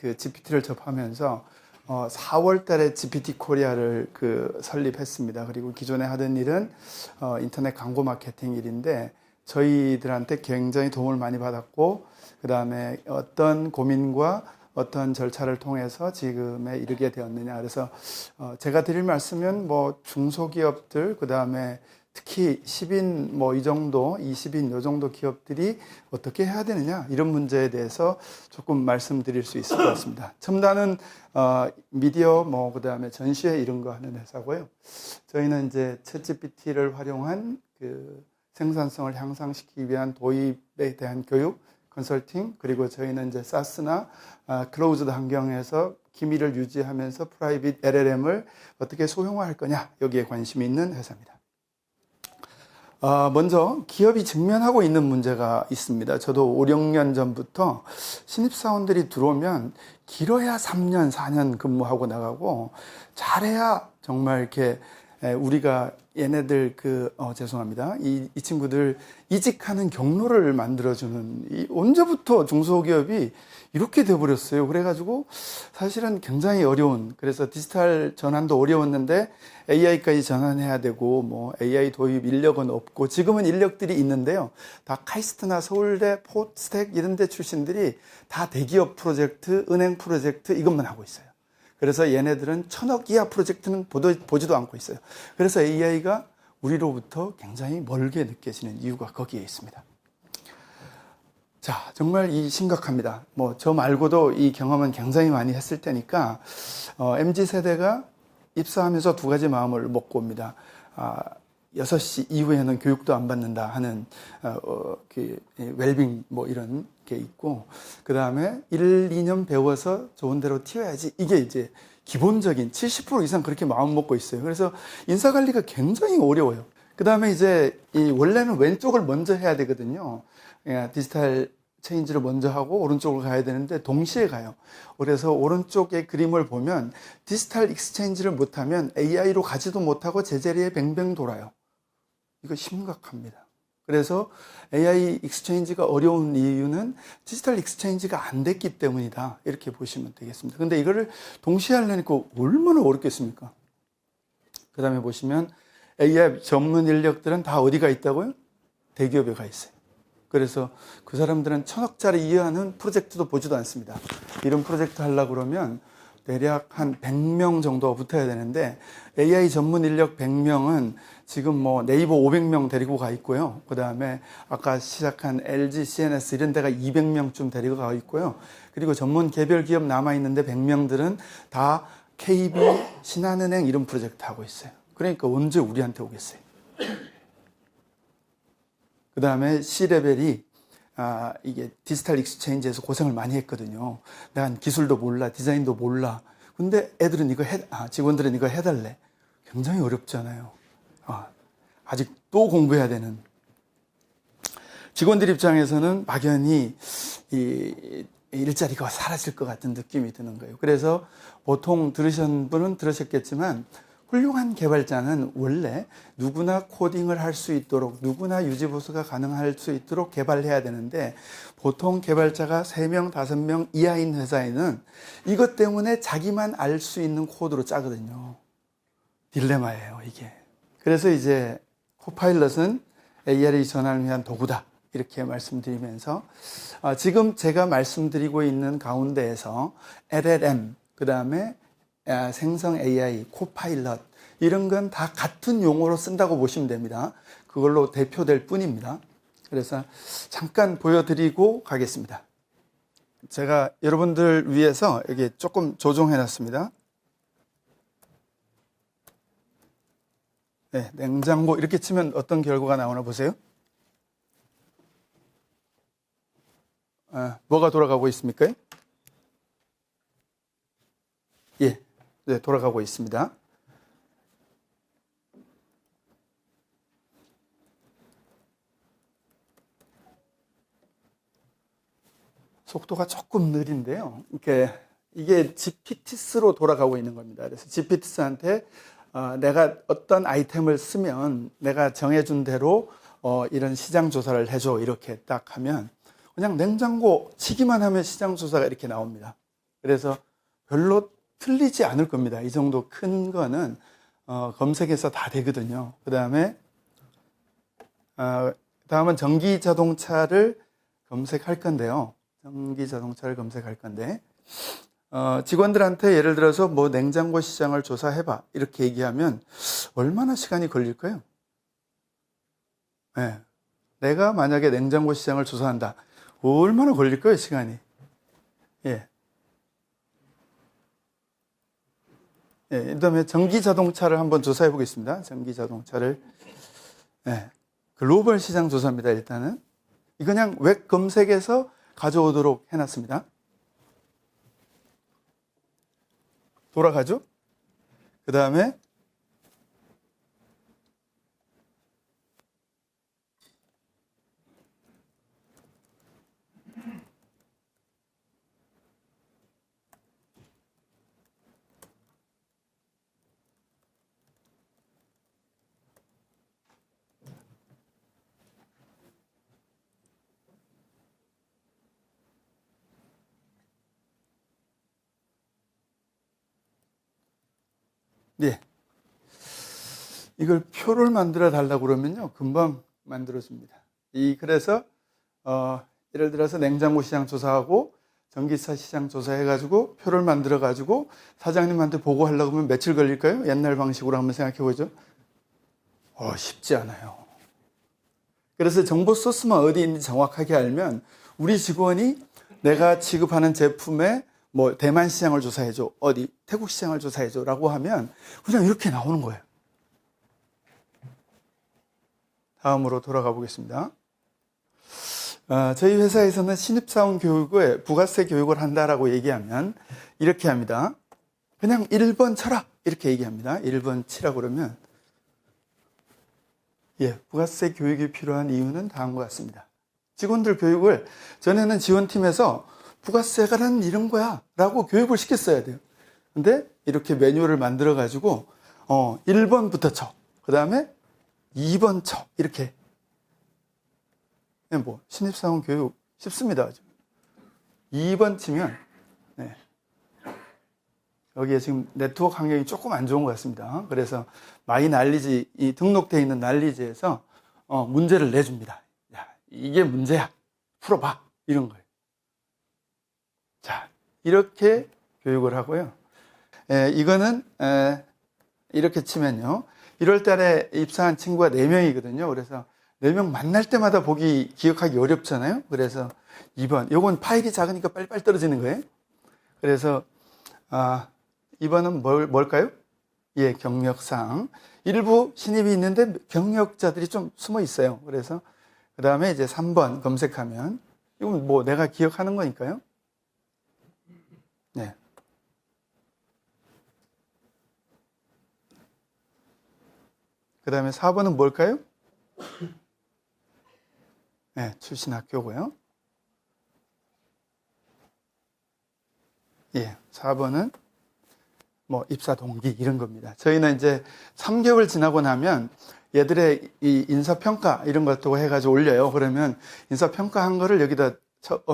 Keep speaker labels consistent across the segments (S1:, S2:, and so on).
S1: 그 GPT를 접하면서 4월 달에 GPT 코리아를 설립했습니다. 그리고 기존에 하던 일은 인터넷 광고 마케팅 일인데 저희들한테 굉장히 도움을 많이 받았고, 그 다음에 어떤 고민과 어떤 절차를 통해서 지금에 이르게 되었느냐. 그래서 제가 드릴 말씀은 뭐 중소기업들, 그 다음에 특히 10인 뭐 이 정도, 20인 요 정도 기업들이 어떻게 해야 되느냐, 이런 문제에 대해서 조금 말씀드릴 수 있을 것 같습니다. 첨단은 미디어 뭐 그다음에 전시회 이런 거 하는 회사고요. 저희는 이제 챗GPT를 활용한 그 생산성을 향상시키기 위한 도입에 대한 교육, 컨설팅, 그리고 저희는 이제 사스나 클로즈드 환경에서 기밀을 유지하면서 프라이빗 LLM을 어떻게 소형화할 거냐, 여기에 관심이 있는 회사입니다. 먼저 기업이 직면하고 있는 문제가 있습니다. 저도 5, 6년 전부터 신입사원들이 들어오면 길어야 3년, 4년 근무하고 나가고, 잘해야 정말 이렇게 우리가 얘네들 죄송합니다. 이 친구들 이직하는 경로를 만들어주는, 언제부터 중소기업이 이렇게 돼버렸어요. 그래가지고 사실은 굉장히 어려운, 그래서 디지털 전환도 어려웠는데 AI까지 전환해야 되고, 뭐 AI 도입 인력은 없고, 지금은 인력들이 있는데요. 다 카이스트나 서울대, 포스텍 이런 데 출신들이 다 대기업 프로젝트, 은행 프로젝트 이것만 하고 있어요. 그래서 얘네들은 1000억 이하 프로젝트는 보지도 않고 있어요. 그래서 AI가 우리로부터 굉장히 멀게 느껴지는 이유가 거기에 있습니다. 자, 정말 심각합니다. 뭐 저 말고도 이 경험은 굉장히 많이 했을 테니까 MZ세대가 입사하면서 두 가지 마음을 먹고 옵니다. 6시 이후에는 교육도 안 받는다 하는 웰빙 뭐 이런 게 있고, 그 다음에 1, 2년 배워서 좋은 데로 튀어야지, 이게 이제 기본적인 70% 이상 그렇게 마음 먹고 있어요. 그래서 인사관리가 굉장히 어려워요. 그 다음에 이제 원래는 왼쪽을 먼저 해야 되거든요. 디지털 체인지를 먼저 하고 오른쪽으로 가야 되는데 동시에 가요. 그래서 오른쪽의 그림을 보면 디지털 익스체인지를 못하면 AI로 가지도 못하고 제자리에 뱅뱅 돌아요. 이거 심각합니다. 그래서 AI 익스체인지가 어려운 이유는 디지털 익스체인지가 안 됐기 때문이다, 이렇게 보시면 되겠습니다. 근데 이거를 동시에 하려니까 얼마나 어렵겠습니까? 그 다음에 보시면 AI 전문 인력들은 다 어디가 있다고요? 대기업에 가 있어요. 그래서 그 사람들은 1000억짜리 이하는 프로젝트도 보지도 않습니다. 이런 프로젝트 하려고 그러면 대략 한 100명 정도가 붙어야 되는데, AI 전문 인력 100명은 지금 뭐 네이버 500명 데리고 가 있고요. 그 다음에 아까 시작한 LG, CNS 이런 데가 200명쯤 데리고 가 있고요. 그리고 전문 개별 기업 남아있는데 100명들은 다 KB, 신한은행 이런 프로젝트 하고 있어요. 그러니까 언제 우리한테 오겠어요? 그 다음에 C레벨이 이게 디지털 익스체인지에서 고생을 많이 했거든요. 난 기술도 몰라, 디자인도 몰라. 근데 애들은 직원들은 이거 해달래. 굉장히 어렵잖아요. 아직 또 공부해야 되는. 직원들 입장에서는 막연히 이 일자리가 사라질 것 같은 느낌이 드는 거예요. 그래서 보통 들으신 분은 들으셨겠지만, 훌륭한 개발자는 원래 누구나 코딩을 할 수 있도록, 누구나 유지보수가 가능할 수 있도록 개발해야 되는데, 보통 개발자가 3명, 5명 이하인 회사에는 이것 때문에 자기만 알 수 있는 코드로 짜거든요. 딜레마예요, 이게. 그래서 이제 코파일럿은 AI의 전환을 위한 도구다, 이렇게 말씀드리면서 지금 제가 말씀드리고 있는 가운데에서 LLM, 그 다음에 생성 AI, 코파일럿 이런 건 다 같은 용어로 쓴다고 보시면 됩니다. 그걸로 대표될 뿐입니다. 그래서 잠깐 보여드리고 가겠습니다. 제가 여러분들 위해서 여기 조금 조정해 놨습니다. 네, 냉장고 이렇게 치면 어떤 결과가 나오나 보세요. 뭐가 돌아가고 있습니까? 예, 네, 돌아가고 있습니다. 속도가 조금 느린데요. 이게 GPTs로 돌아가고 있는 겁니다. 그래서 GPTs한테 내가 어떤 아이템을 쓰면 내가 정해준 대로 이런 시장 조사를 해줘, 이렇게 딱 하면 그냥 냉장고 치기만 하면 시장 조사가 이렇게 나옵니다. 그래서 별로 틀리지 않을 겁니다. 이 정도 큰 거는 검색해서 다 되거든요. 다음은 전기 자동차를 검색할 건데요. 전기 자동차를 검색할 건데 직원들한테 예를 들어서 뭐 냉장고 시장을 조사해봐 이렇게 얘기하면 얼마나 시간이 걸릴까요? 네. 내가 만약에 냉장고 시장을 조사한다. 얼마나 걸릴까요, 시간이? 예. 예, 그다음에 전기 자동차를 한번 조사해 보겠습니다. 전기 자동차를. 예. 글로벌 시장 조사입니다, 일단은. 이 그냥 웹 검색에서 가져오도록 해놨습니다. 돌아가죠? 그 다음에 네. 이걸 표를 만들어 달라고 그러면요. 금방 만들어줍니다. 그래서, 예를 들어서 냉장고 시장 조사하고 전기차 시장 조사해가지고 표를 만들어가지고 사장님한테 보고하려고 하면 며칠 걸릴까요? 옛날 방식으로 한번 생각해 보죠. 쉽지 않아요. 그래서 정보 소스만 어디 있는지 정확하게 알면 우리 직원이 내가 취급하는 제품에 뭐 대만 시장을 조사해줘, 어디 태국 시장을 조사해줘 라고 하면 그냥 이렇게 나오는 거예요. 다음으로 돌아가 보겠습니다. 저희 회사에서는 신입사원 교육에 부가세 교육을 한다라고 얘기하면 이렇게 합니다. 그냥 1번 쳐라 이렇게 얘기합니다. 1번 치라 그러면 부가세 교육이 필요한 이유는 다음과 같습니다. 직원들 교육을 전에는 지원팀에서 부가세가는 이런 거야 라고 교육을 시켰어야 돼요. 근데 이렇게 매뉴얼을 만들어 가지고 1번부터 쳐. 그 다음에 2번 쳐. 이렇게. 뭐 신입사원 교육 쉽습니다. 2번 치면 여기에 지금 네트워크 환경이 조금 안 좋은 것 같습니다. 그래서 마이 날리지, 이 등록되어 있는 날리지에서 문제를 내줍니다. 야, 이게 문제야. 풀어봐. 이런 거예요. 자, 이렇게 교육을 하고요. 이거는 이렇게 치면요. 1월 달에 입사한 친구가 4명이거든요. 그래서 4명 만날 때마다 보기 기억하기 어렵잖아요. 그래서 2번. 요건 파일이 작으니까 빨리빨리 떨어지는 거예요. 그래서 2번은 뭘까요? 경력상. 일부 신입이 있는데 경력자들이 좀 숨어 있어요. 그래서 그 다음에 이제 3번 검색하면 이건 뭐 내가 기억하는 거니까요. 네. 그 다음에 4번은 뭘까요? 네, 출신 학교고요. 4번은 뭐 입사 동기 이런 겁니다. 저희는 이제 3개월 지나고 나면 얘들의 이 인사평가 이런 것도 해가지고 올려요. 그러면 인사평가한 거를 여기다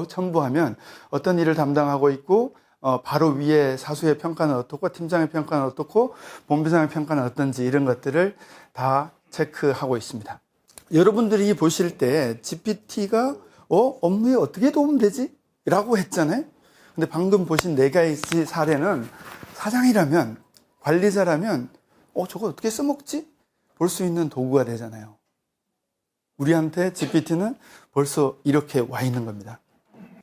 S1: 첨부하면 어떤 일을 담당하고 있고 바로 위에 사수의 평가는 어떻고 팀장의 평가는 어떻고 본부장의 평가는 어떤지 이런 것들을 다 체크하고 있습니다. 여러분들이 보실 때 GPT가 업무에 어떻게 도움되지? 라고 했잖아요. 근데 방금 보신 4가지 사례는 사장이라면 관리자라면 저거 어떻게 써먹지? 볼 수 있는 도구가 되잖아요. 우리한테 GPT는 벌써 이렇게 와 있는 겁니다.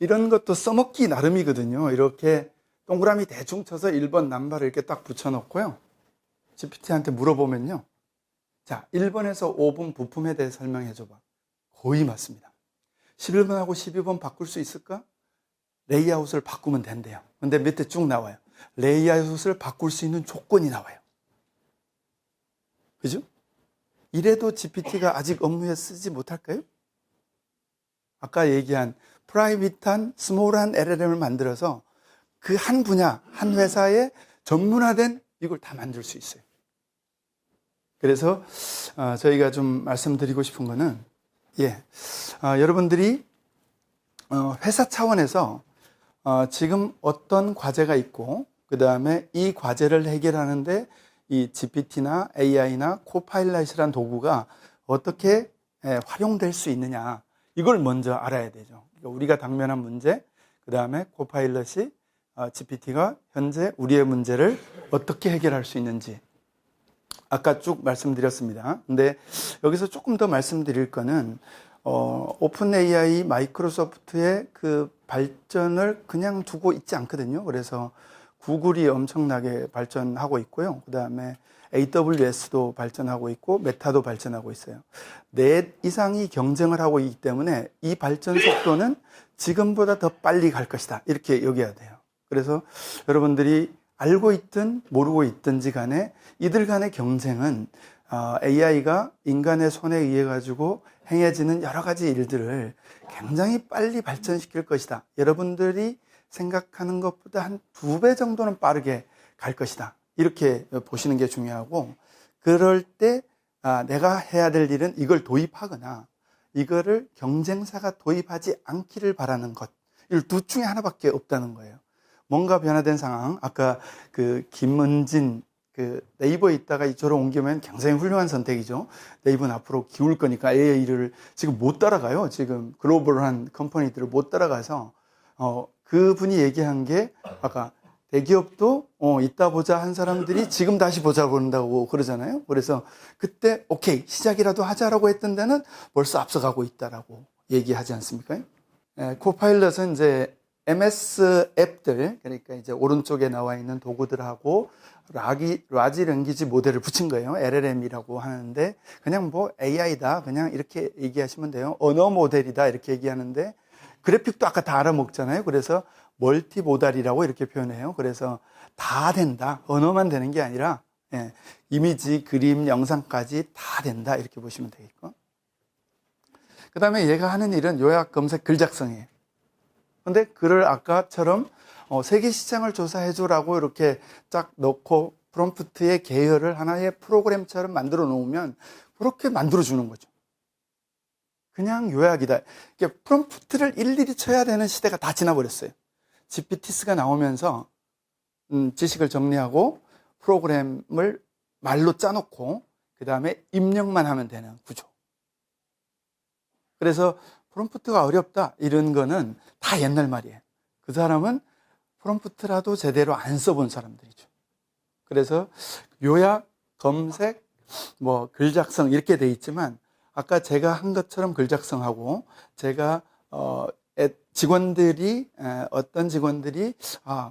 S1: 이런 것도 써먹기 나름이거든요. 이렇게 동그라미 대충 쳐서 1번 남발을 이렇게 딱 붙여놓고요. GPT한테 물어보면요. 자, 1번에서 5번 부품에 대해 설명해 줘봐. 거의 맞습니다. 11번하고 12번 바꿀 수 있을까? 레이아웃을 바꾸면 된대요. 근데 밑에 쭉 나와요. 레이아웃을 바꿀 수 있는 조건이 나와요. 그죠? 이래도 GPT가 아직 업무에 쓰지 못할까요? 아까 얘기한 프라이빗한 스몰한 LLM을 만들어서 그 한 분야, 한 회사에 전문화된 이걸 다 만들 수 있어요. 그래서 저희가 좀 말씀드리고 싶은 거는 여러분들이 회사 차원에서 지금 어떤 과제가 있고 그 다음에 이 과제를 해결하는데 이 GPT나 AI나 코파일럿이란 도구가 어떻게 활용될 수 있느냐, 이걸 먼저 알아야 되죠. 그러니까 우리가 당면한 문제, 그 다음에 코파일럿이 GPT가 현재 우리의 문제를 어떻게 해결할 수 있는지 아까 쭉 말씀드렸습니다. 근데 여기서 조금 더 말씀드릴 거는 오픈 AI 마이크로소프트의 그 발전을 그냥 두고 있지 않거든요. 그래서 구글이 엄청나게 발전하고 있고요. 그 다음에 AWS도 발전하고 있고 메타도 발전하고 있어요. 넷 이상이 경쟁을 하고 있기 때문에 이 발전 속도는 지금보다 더 빨리 갈 것이다, 이렇게 여겨야 돼요. 그래서 여러분들이 알고 있든 모르고 있든지 간에 이들 간의 경쟁은 AI가 인간의 손에 의해 가지고 행해지는 여러 가지 일들을 굉장히 빨리 발전시킬 것이다, 여러분들이 생각하는 것보다 한 2배 정도는 빠르게 갈 것이다, 이렇게 보시는 게 중요하고, 그럴 때 내가 해야 될 일은 이걸 도입하거나 이거를 경쟁사가 도입하지 않기를 바라는 것, 이 둘 중에 하나밖에 없다는 거예요. 뭔가 변화된 상황, 아까 그 김은진 그 네이버에 있다가 이쪽으로 옮기면 굉장히 훌륭한 선택이죠. 네이버는 앞으로 기울 거니까 AI를 지금 못 따라가요. 지금 글로벌한 컴퍼니들을 못 따라가서 그분이 얘기한 게 아까 대기업도 이따 보자 한 사람들이 지금 다시 보자 그런다고 그러잖아요. 그래서 그때 오케이 시작이라도 하자라고 했던 데는 벌써 앞서가고 있다라고 얘기하지 않습니까? 코파일럿은 이제 MS 앱들, 그러니까 이제 오른쪽에 나와 있는 도구들하고 라지 랭귀지 모델을 붙인 거예요. LLM이라고 하는데 그냥 뭐 AI다 그냥 이렇게 얘기하시면 돼요. 언어 모델이다 이렇게 얘기하는데 그래픽도 아까 다 알아먹잖아요. 그래서 멀티모달이라고 이렇게 표현해요. 그래서 다 된다. 언어만 되는 게 아니라 이미지, 그림, 영상까지 다 된다, 이렇게 보시면 되겠고. 그 다음에 얘가 하는 일은 요약 검색 글 작성이에요. 근데 글을 아까처럼 세계 시장을 조사해줘라고 이렇게 쫙 넣고 프롬프트의 계열을 하나의 프로그램처럼 만들어 놓으면 그렇게 만들어주는 거죠. 그냥 요약이다. 그러니까 프롬프트를 일일이 쳐야 되는 시대가 다 지나버렸어요. GPT가 나오면서 지식을 정리하고 프로그램을 말로 짜놓고 그 다음에 입력만 하면 되는 구조. 그래서 프롬프트가 어렵다 이런 거는 다 옛날 말이에요. 그 사람은 프롬프트라도 제대로 안 써본 사람들이죠. 그래서 요약, 검색, 뭐 글 작성 이렇게 돼 있지만 아까 제가 한 것처럼 글 작성하고 제가 직원들이 어떤 직원들이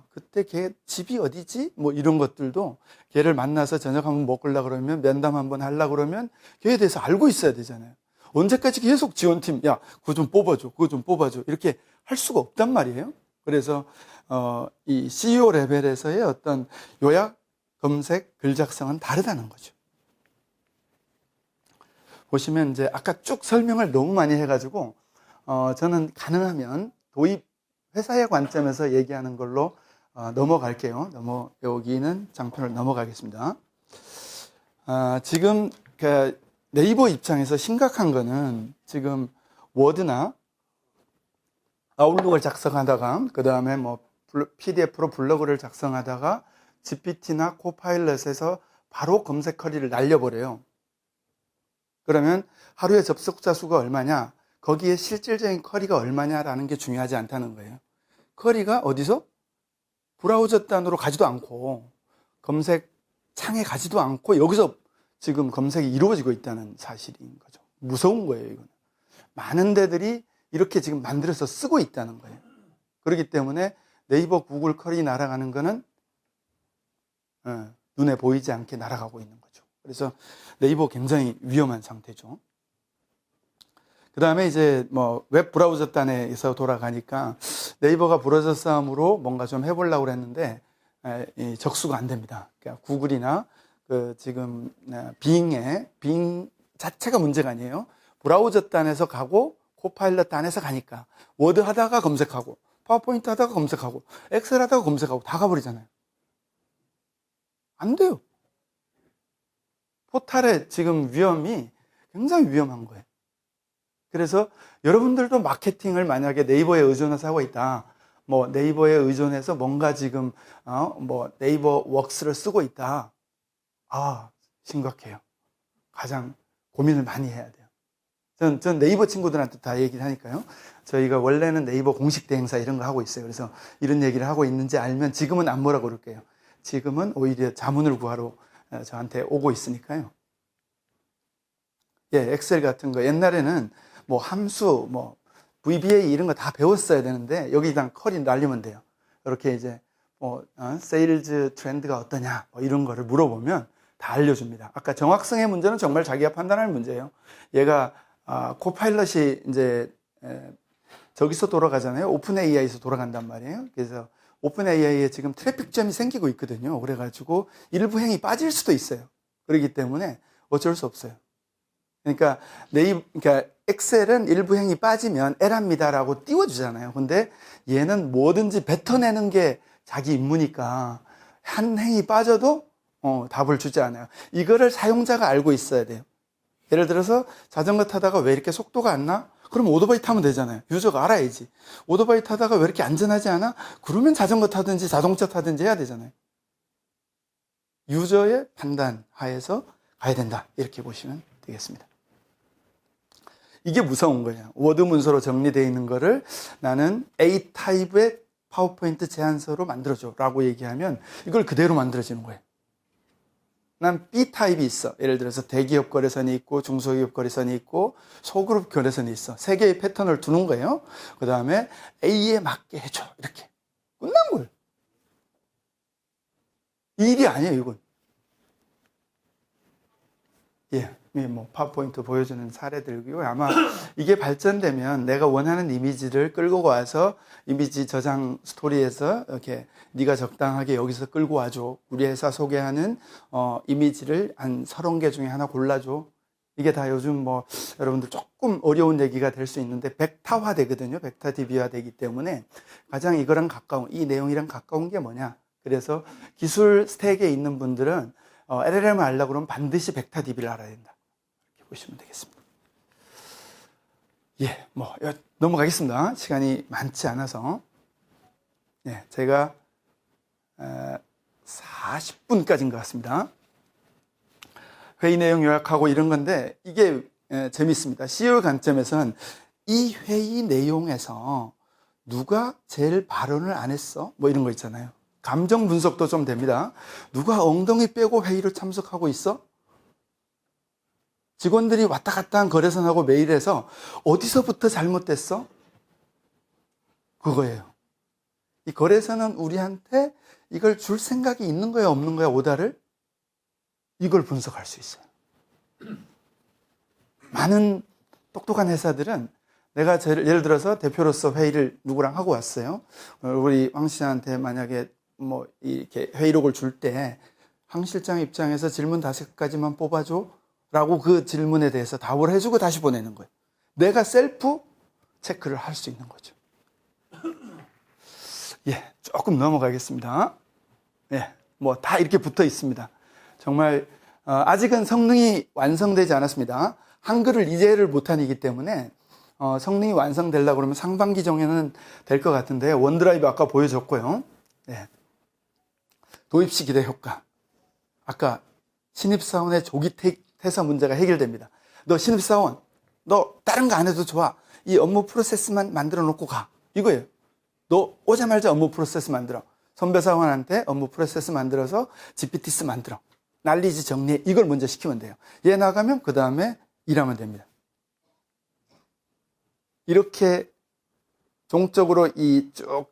S1: 그때 걔 집이 어디지? 뭐 이런 것들도 걔를 만나서 저녁 한번 먹으려고 그러면 면담 한번 하려고 그러면 걔에 대해서 알고 있어야 되잖아요. 언제까지 계속 지원팀 야 그거 좀 뽑아줘 그거 좀 뽑아줘 이렇게 할 수가 없단 말이에요. 그래서 이 CEO 레벨에서의 어떤 요약, 검색, 글 작성은 다르다는 거죠. 보시면 이제 아까 쭉 설명을 너무 많이 해가지고 저는 가능하면 도입 회사의 관점에서 얘기하는 걸로 넘어갈게요. 여기는 장편을 넘어가겠습니다. 지금 그 네이버 입장에서 심각한 거는 지금 워드나 아웃룩을 작성하다가 그 다음에 뭐 PDF로 블로그를 작성하다가 GPT나 코파일럿에서 바로 검색 커리를 날려버려요. 그러면 하루에 접속자 수가 얼마냐, 거기에 실질적인 커리가 얼마냐라는 게 중요하지 않다는 거예요. 커리가 어디서? 브라우저 단으로 가지도 않고 검색 창에 가지도 않고 여기서 지금 검색이 이루어지고 있다는 사실인 거죠. 무서운 거예요, 이거는. 많은 데들이 이렇게 지금 만들어서 쓰고 있다는 거예요. 그렇기 때문에 네이버, 구글 커리 날아가는 거는 눈에 보이지 않게 날아가고 있는 거죠. 그래서 네이버 굉장히 위험한 상태죠. 그 다음에 이제 뭐 웹 브라우저 단에서 돌아가니까 네이버가 브라우저 싸움으로 뭔가 좀 해보려고 했는데 적수가 안 됩니다. 그러니까 구글이나 그 지금 빙 자체가 문제가 아니에요. 브라우저 단에서 가고 코파일럿 단에서 가니까 워드 하다가 검색하고 파워포인트 하다가 검색하고 엑셀 하다가 검색하고 다 가버리잖아요. 안 돼요. 포탈의 지금 위험이 굉장히 위험한 거예요. 그래서 여러분들도 마케팅을 만약에 네이버에 의존해서 하고 있다. 뭐 네이버에 의존해서 뭔가 지금 뭐 네이버 웍스를 쓰고 있다. 아, 심각해요. 가장 고민을 많이 해야 돼요. 전 네이버 친구들한테 다 얘기를 하니까요. 저희가 원래는 네이버 공식 대행사 이런 거 하고 있어요. 그래서 이런 얘기를 하고 있는지 알면 지금은 안 뭐라고 그럴게요. 지금은 오히려 자문을 구하러 저한테 오고 있으니까요. 예, 엑셀 같은 거 옛날에는 뭐 함수, 뭐 VBA 이런 거 다 배웠어야 되는데 여기다 컬이 날리면 돼요. 이렇게 이제 뭐 세일즈 트렌드가 어떠냐 뭐 이런 거를 물어보면 다 알려줍니다. 아까 정확성의 문제는 정말 자기가 판단할 문제예요. 얘가 코파일럿이 이제 저기서 돌아가잖아요. 오픈 AI에서 돌아간단 말이에요. 그래서 오픈 AI에 지금 트래픽점이 생기고 있거든요. 그래가지고 일부 행이 빠질 수도 있어요. 그렇기 때문에 어쩔 수 없어요. 그러니까 그러니까 엑셀은 일부 행이 빠지면 에라입니다라고 띄워주잖아요. 근데 얘는 뭐든지 뱉어내는 게 자기 임무니까 한 행이 빠져도 답을 주지 않아요. 이거를 사용자가 알고 있어야 돼요. 예를 들어서 자전거 타다가 왜 이렇게 속도가 안 나? 그럼 오토바이 타면 되잖아요. 유저가 알아야지. 오토바이 타다가 왜 이렇게 안전하지 않아? 그러면 자전거 타든지 자동차 타든지 해야 되잖아요. 유저의 판단 하에서 가야 된다. 이렇게 보시면 되겠습니다. 이게 무서운 거예요. 워드 문서로 정리되어 있는 거를 나는 A 타입의 파워포인트 제안서로 만들어줘 라고 얘기하면 이걸 그대로 만들어지는 거예요. 난 B 타입이 있어. 예를 들어서 대기업 거래선이 있고 중소기업 거래선이 있고 소그룹 거래선이 있어. 세 개의 패턴을 두는 거예요. 그 다음에 A에 맞게 해줘. 이렇게. 끝난 거예요. 이 일이 아니에요, 이건. 예. 뭐 파워포인트 보여주는 사례들이고요. 아마 이게 발전되면 내가 원하는 이미지를 끌고 와서 이미지 저장 스토리에서 이렇게 네가 적당하게 여기서 끌고 와줘. 우리 회사 소개하는 이미지를 한 30개 중에 하나 골라줘. 이게 다 요즘 뭐 여러분들 조금 어려운 얘기가 될 수 있는데 벡터화 되거든요. 벡터 DB화 되기 때문에 가장 이거랑 가까운, 이 내용이랑 가까운 게 뭐냐. 그래서 기술 스택에 있는 분들은 LLM을 알려고 그러면 반드시 벡터 DB를 알아야 된다. 보시면 되겠습니다. 예, 뭐 넘어가겠습니다. 시간이 많지 않아서. 예, 제가 40분까지인 것 같습니다. 회의 내용 요약하고 이런 건데 이게 재밌습니다. CEO 관점에서는 이 회의 내용에서 누가 제일 발언을 안 했어? 뭐 이런 거 있잖아요. 감정 분석도 좀 됩니다. 누가 엉덩이 빼고 회의를 참석하고 있어? 직원들이 왔다 갔다 한 거래선하고 메일해서 어디서부터 잘못됐어? 그거예요. 이 거래선은 우리한테 이걸 줄 생각이 있는 거야, 없는 거야, 오다를? 이걸 분석할 수 있어요. 많은 똑똑한 회사들은 내가 예를 들어서 대표로서 회의를 누구랑 하고 왔어요. 우리 황 씨한테 만약에 뭐 이렇게 회의록을 줄 때 황 실장 입장에서 질문 5가지만 뽑아줘. 라고 그 질문에 대해서 답을 해주고 다시 보내는 거예요. 내가 셀프 체크를 할 수 있는 거죠. 예, 조금 넘어가겠습니다. 예, 뭐 다 이렇게 붙어 있습니다. 정말 아직은 성능이 완성되지 않았습니다. 한글을 이해를 못하기 때문에 성능이 완성되려고 그러면 상반기 정도는 될 것 같은데 원드라이브 아까 보여줬고요. 예. 도입 시 기대 효과. 아까 신입사원의 조기 퇴사 문제가 해결됩니다. 너 신입사원, 너 다른 거 안 해도 좋아. 이 업무 프로세스만 만들어 놓고 가. 이거예요. 너 오자마자 업무 프로세스 만들어. 선배 사원한테 업무 프로세스 만들어서 GPTs 만들어. 난리지 정리해. 이걸 먼저 시키면 돼요. 얘 나가면 그 다음에 일하면 됩니다. 이렇게 종적으로 이 쭉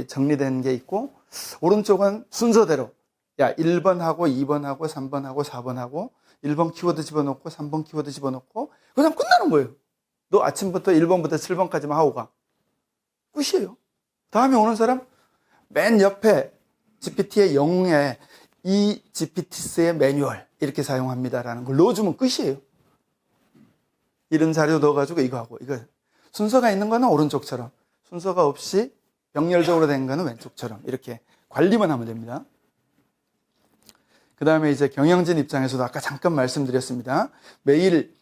S1: 정리된 게 있고 오른쪽은 순서대로 야 1번하고 2번하고 3번하고 4번하고 1번 키워드 집어넣고 3번 키워드 집어넣고 그냥 끝나는 거예요. 너 아침부터 1번부터 7번까지만 하고 가. 끝이에요. 다음에 오는 사람 맨 옆에 GPT의 영웅에 이 GPT스의 매뉴얼 이렇게 사용합니다라는 걸 넣어주면 끝이에요. 이런 자료 넣어가지고 이거 하고 이거 순서가 있는 거는 오른쪽처럼 순서가 없이 병렬적으로 된 거는 왼쪽처럼 이렇게 관리만 하면 됩니다. 그 다음에 이제 경영진 입장에서도 아까 잠깐 말씀드렸습니다. 매일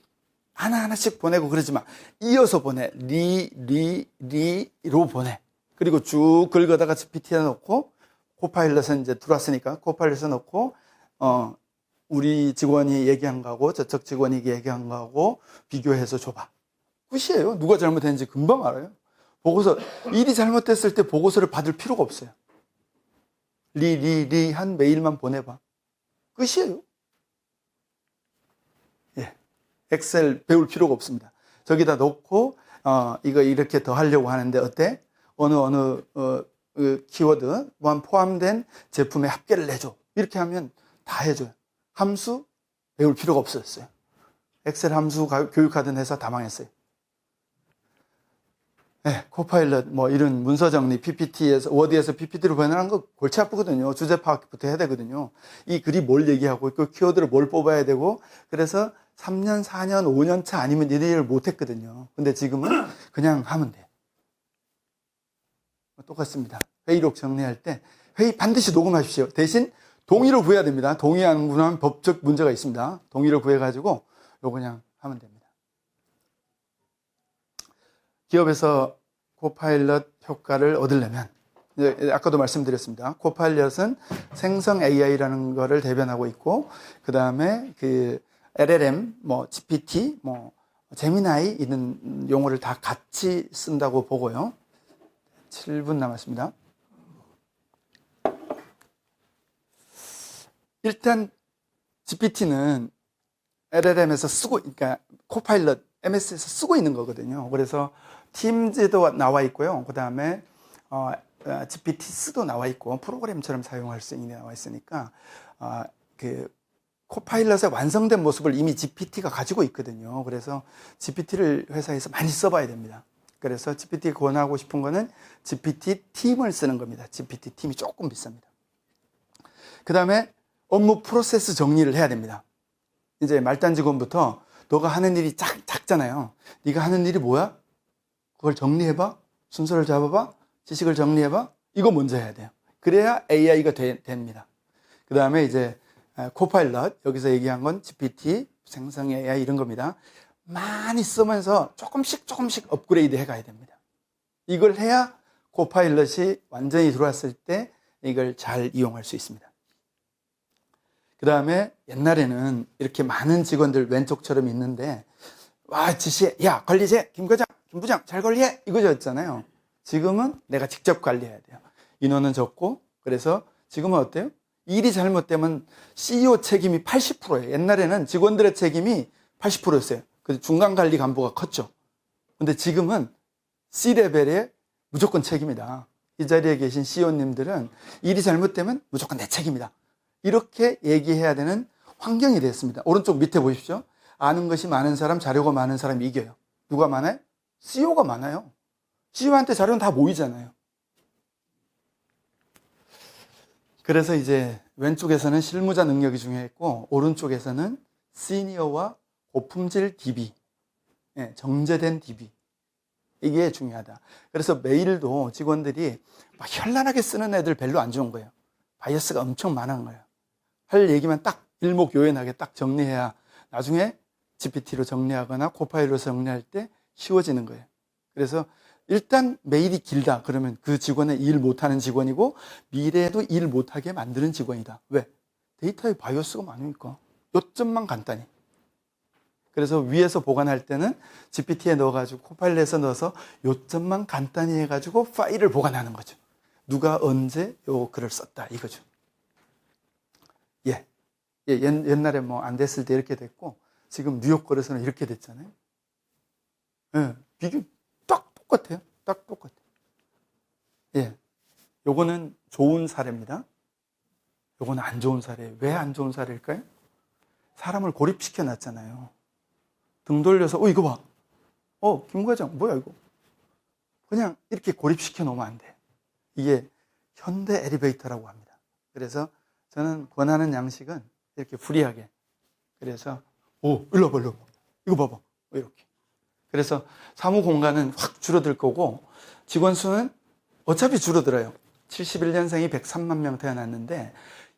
S1: 하나하나씩 보내고 그러지 마. 이어서 보내. 리로 보내. 그리고 쭉 긁어다가 GPT에 넣고, 코파일럿은 이제 들어왔으니까 코파일럿에 넣고, 우리 직원이 얘기한 거하고 저쪽 직원이 얘기한 거하고 비교해서 줘봐. 끝이에요. 누가 잘못했는지 금방 알아요. 보고서, 일이 잘못됐을 때 보고서를 받을 필요가 없어요. 한 메일만 보내봐. 끝이에요. 예. 엑셀 배울 필요가 없습니다. 저기다 넣고, 이거 이렇게 더 하려고 하는데 어때? 어느 키워드만 포함된 제품의 합계를 내줘. 이렇게 하면 다 해줘요. 함수 배울 필요가 없었어요. 엑셀 함수 교육하던 회사 다 망했어요. 네, 코파일럿, 이런 문서 정리, PPT에서, 워드에서 PPT로 변환한 거 골치 아프거든요. 주제 파악부터 해야 되거든요. 이 글이 뭘 얘기하고 있고, 키워드를 뭘 뽑아야 되고, 그래서 3년, 4년, 5년 차 아니면 니네 일을 못 했거든요. 근데 지금은 그냥 하면 돼요. 똑같습니다. 회의록 정리할 때, 회의 반드시 녹음하십시오. 대신 동의를 구해야 됩니다. 동의 안 구하면 법적 문제가 있습니다. 동의를 구해가지고, 요거 그냥 하면 됩니다. 기업에서 코파일럿 효과를 얻으려면, 아까도 말씀드렸습니다. 코파일럿은 생성 AI라는 거를 대변하고 있고, 그 다음에 LLM, GPT, 제미나이 이런 용어를 다 같이 쓴다고 보고요. 7분 남았습니다. 일단 GPT는 LLM에서 그러니까 코파일럿 MS에서 쓰고 있는 거거든요. 그래서 팀즈도 나와 있고요. 그 다음에 GPT스도 나와 있고 프로그램처럼 사용할 수 있는 게 나와 있으니까 코파일럿의 완성된 모습을 이미 GPT가 가지고 있거든요. 그래서 GPT를 회사에서 많이 써봐야 됩니다. 그래서 GPT 권하고 싶은 거는 GPT 팀을 쓰는 겁니다. GPT 팀이 조금 비쌉니다. 그 다음에 업무 프로세스 정리를 해야 됩니다. 이제 말단 직원부터 너가 하는 일이 작잖아요. 네가 하는 일이 뭐야? 그걸 정리해봐. 순서를 잡아봐. 지식을 정리해봐. 이거 먼저 해야 돼요. 그래야 AI가 됩니다. 그 다음에 이제 코파일럿, 여기서 얘기한 건 GPT, 생성 AI 이런 겁니다. 많이 쓰면서 조금씩 업그레이드 해가야 됩니다. 이걸 해야 코파일럿이 완전히 들어왔을 때 이걸 잘 이용할 수 있습니다. 그 다음에 옛날에는 이렇게 많은 직원들 왼쪽처럼 있는데, 지시해. 야, 관리제, 김 부장, 잘 관리해. 이거였잖아요. 지금은 내가 직접 관리해야 돼요. 인원은 적고, 그래서 지금은 어때요? 일이 잘못되면 CEO 책임이 80%예요. 옛날에는 직원들의 책임이 80%였어요. 그래서 중간 관리 간부가 컸죠. 근데 지금은 C레벨에 무조건 책임이다. 이 자리에 계신 CEO님들은 일이 잘못되면 무조건 내 책임이다. 이렇게 얘기해야 되는 환경이 됐습니다. 오른쪽 밑에 보십시오. 아는 것이 많은 사람, 자료가 많은 사람이 이겨요. 누가 많아요? CEO가 많아요. CEO한테 자료는 다 모이잖아요. 그래서 이제 왼쪽에서는 실무자 능력이 중요했고, 오른쪽에서는 시니어와 고품질 DB, 정제된 DB. 이게 중요하다. 그래서 메일도 직원들이 막 현란하게 쓰는 애들 별로 안 좋은 거예요. 바이어스가 엄청 많은 거예요. 할 얘기만 딱 일목요연하게 딱 정리해야 나중에 GPT로 정리하거나 코파일럿로 정리할 때 쉬워지는 거예요. 그래서 일단 메일이 길다 그러면 그 직원은 일 못하는 직원이고 미래에도 일 못하게 만드는 직원이다. 왜? 데이터에 바이어스가 많으니까. 요점만 간단히. 그래서 위에서 보관할 때는 GPT에 넣어가지고 코파일럿에 넣어서 요점만 간단히 해가지고 파일을 보관하는 거죠. 누가 언제 요 글을 썼다 이거죠. 옛날에 안 됐을 때 이렇게 됐고 지금 뉴욕 거래소는 이렇게 됐잖아요. 비교 딱 똑같아요. 딱 똑같아요. 요거는 좋은 사례입니다. 요거는 안 좋은 사례예요. 왜 안 좋은 사례일까요? 사람을 고립시켜 놨잖아요. 등 돌려서 이거 봐. 김 과장 뭐야 이거. 그냥 이렇게 고립시켜 놓으면 안 돼요. 이게 현대 엘리베이터라고 합니다. 그래서 저는 권하는 양식은 이렇게 프리하게. 그래서 일로 와봐. 이거 봐봐. 이렇게. 그래서 사무 공간은 확 줄어들 거고 직원 수는 어차피 줄어들어요. 71년생이 103만 명 태어났는데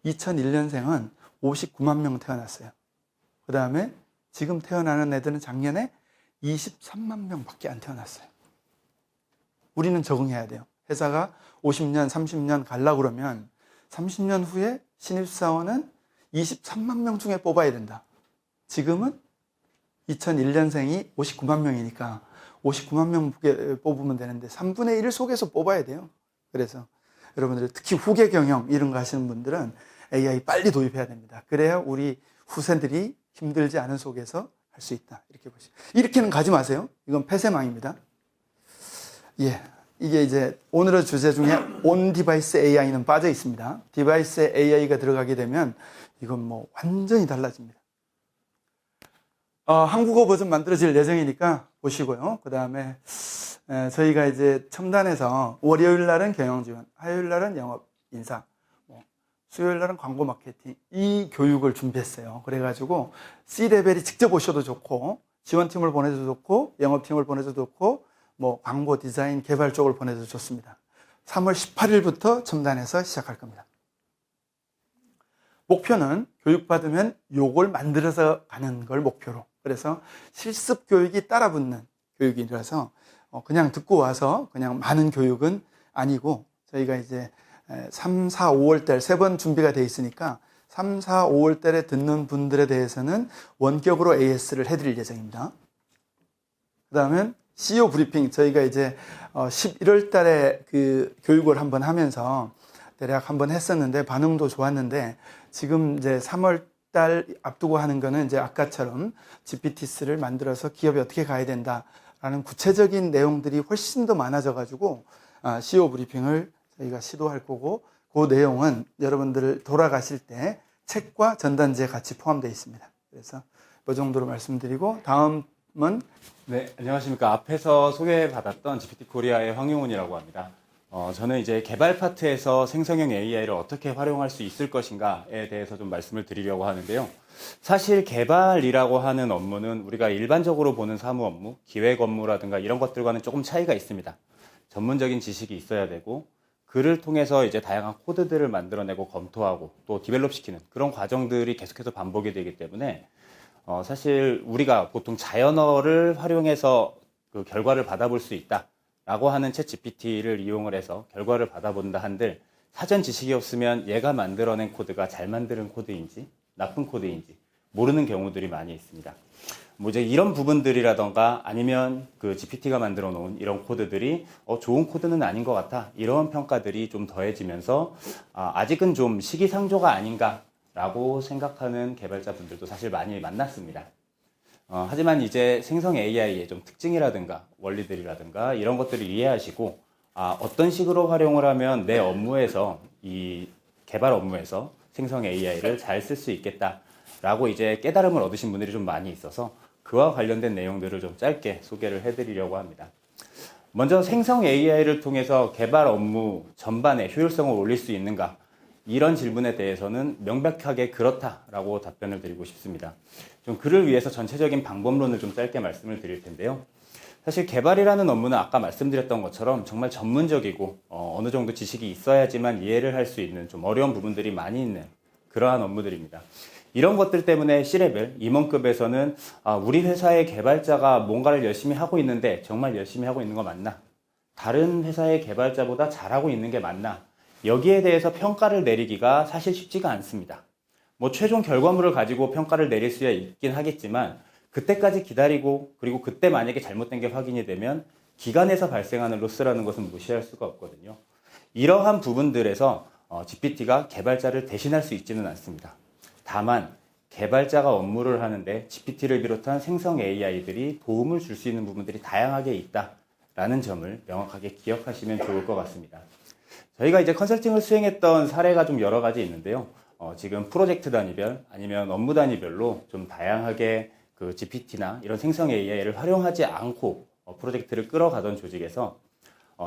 S1: 2001년생은 59만 명 태어났어요. 그 다음에 지금 태어나는 애들은 작년에 23만 명밖에 안 태어났어요. 우리는 적응해야 돼요. 회사가 50년, 30년 갈라 그러면 30년 후에 신입사원은 23만 명 중에 뽑아야 된다. 지금은 2001년생이 59만 명이니까 59만 명 뽑으면 되는데 3분의 1 속에서 뽑아야 돼요. 그래서 여러분들 특히 후계 경영 이런 거 하시는 분들은 AI 빨리 도입해야 됩니다. 그래야 우리 후세들이 힘들지 않은 속에서 할 수 있다. 이렇게 보시죠. 이렇게는 가지 마세요. 이건 폐쇄망입니다. 예. 이게 이제 오늘의 주제 중에 온 디바이스 AI는 빠져 있습니다. 디바이스에 AI가 들어가게 되면 이건 뭐 완전히 달라집니다. 한국어 버전 만들어질 예정이니까 보시고요. 그 다음에 저희가 이제 첨단에서 월요일 날은 경영 지원, 화요일 날은 영업 인사, 수요일 날은 광고 마케팅 이 교육을 준비했어요. 그래가지고 C레벨이 직접 오셔도 좋고 지원팀을 보내도 좋고 영업팀을 보내도 좋고 뭐 광고 디자인 개발 쪽을 보내도 좋습니다. 3월 18일부터 첨단에서 시작할 겁니다. 목표는 교육받으면 요걸 만들어서 가는 걸 목표로. 그래서 실습 교육이 따라붙는 교육이라서 그냥 듣고 와서 그냥 많은 교육은 아니고 저희가 이제 3, 4, 5월 달 3번 준비가 돼 있으니까 3, 4, 5월 달에 듣는 분들에 대해서는 원격으로 AS를 해드릴 예정입니다. 그 다음엔 CEO 브리핑 저희가 이제 11월 달에 그 교육을 한번 하면서 대략 한번 했었는데 반응도 좋았는데 지금 이제 3월 달 앞두고 하는 거는 이제 아까처럼 GPT-3를 만들어서 기업이 어떻게 가야 된다라는 구체적인 내용들이 훨씬 더 많아져 가지고 CEO 브리핑을 저희가 시도할 거고 그 내용은 여러분들 돌아가실 때 책과 전단지에 같이 포함되어 있습니다. 그래서 그 정도로 말씀드리고 다음은
S2: 네, 안녕하십니까. 앞에서 소개받았던 GPT 코리아의 황용훈이라고 합니다. 저는 이제 개발 파트에서 생성형 AI를 어떻게 활용할 수 있을 것인가에 대해서 좀 말씀을 드리려고 하는데요. 사실 개발이라고 하는 업무는 우리가 일반적으로 보는 사무 업무, 기획 업무라든가 이런 것들과는 조금 차이가 있습니다. 전문적인 지식이 있어야 되고 그를 통해서 이제 다양한 코드들을 만들어내고 검토하고 또 디벨롭 시키는 그런 과정들이 계속해서 반복이 되기 때문에 사실 우리가 보통 자연어를 활용해서 그 결과를 받아볼 수 있다라고 하는 챗 GPT를 이용을 해서 결과를 받아본다 한들 사전 지식이 없으면 얘가 만들어낸 코드가 잘 만드는 코드인지 나쁜 코드인지 모르는 경우들이 많이 있습니다. 뭐 이제 이런 부분들이라던가 아니면 그 GPT가 만들어 놓은 이런 코드들이 좋은 코드는 아닌 것 같아 이런 평가들이 좀 더해지면서 아직은 좀 시기상조가 아닌가라고 생각하는 개발자분들도 사실 많이 만났습니다. 하지만 이제 생성 AI의 좀 특징이라든가 원리들이라든가 이런 것들을 이해하시고 어떤 식으로 활용을 하면 내 업무에서 이 개발 업무에서 생성 AI를 잘 쓸 수 있겠다라고 이제 깨달음을 얻으신 분들이 좀 많이 있어서 그와 관련된 내용들을 좀 짧게 소개를 해드리려고 합니다. 먼저 생성 AI를 통해서 개발 업무 전반에 효율성을 올릴 수 있는가? 이런 질문에 대해서는 명백하게 그렇다라고 답변을 드리고 싶습니다. 좀 그를 위해서 전체적인 방법론을 좀 짧게 말씀을 드릴 텐데요. 사실 개발이라는 업무는 아까 말씀드렸던 것처럼 정말 전문적이고 어느 정도 지식이 있어야지만 이해를 할 수 있는 좀 어려운 부분들이 많이 있는 그러한 업무들입니다. 이런 것들 때문에 C레벨, 임원급에서는 우리 회사의 개발자가 뭔가를 열심히 하고 있는데 정말 열심히 하고 있는 거 맞나? 다른 회사의 개발자보다 잘하고 있는 게 맞나? 여기에 대해서 평가를 내리기가 사실 쉽지가 않습니다. 뭐 최종 결과물을 가지고 평가를 내릴 수야 있긴 하겠지만 그때까지 기다리고 그리고 그때 만약에 잘못된 게 확인이 되면 기관에서 발생하는 로스라는 것은 무시할 수가 없거든요. 이러한 부분들에서 GPT가 개발자를 대신할 수 있지는 않습니다. 다만 개발자가 업무를 하는데 GPT를 비롯한 생성 AI들이 도움을 줄 수 있는 부분들이 다양하게 있다라는 점을 명확하게 기억하시면 좋을 것 같습니다. 저희가 이제 컨설팅을 수행했던 사례가 좀 여러 가지 있는데요. 지금 프로젝트 단위별 아니면 업무 단위별로 좀 다양하게 그 GPT나 이런 생성 AI를 활용하지 않고 프로젝트를 끌어가던 조직에서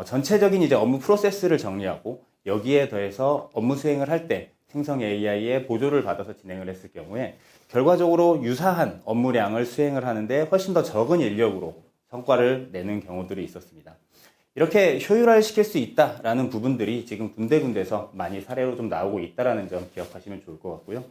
S2: 전체적인 이제 업무 프로세스를 정리하고 여기에 더해서 업무 수행을 할 때 생성 AI의 보조를 받아서 진행을 했을 경우에 결과적으로 유사한 업무량을 수행을 하는데 훨씬 더 적은 인력으로 성과를 내는 경우들이 있었습니다. 이렇게 효율화시킬 수 있다라는 부분들이 지금 군데군데서 많이 사례로 좀 나오고 있다라는 점 기억하시면 좋을 것 같고요.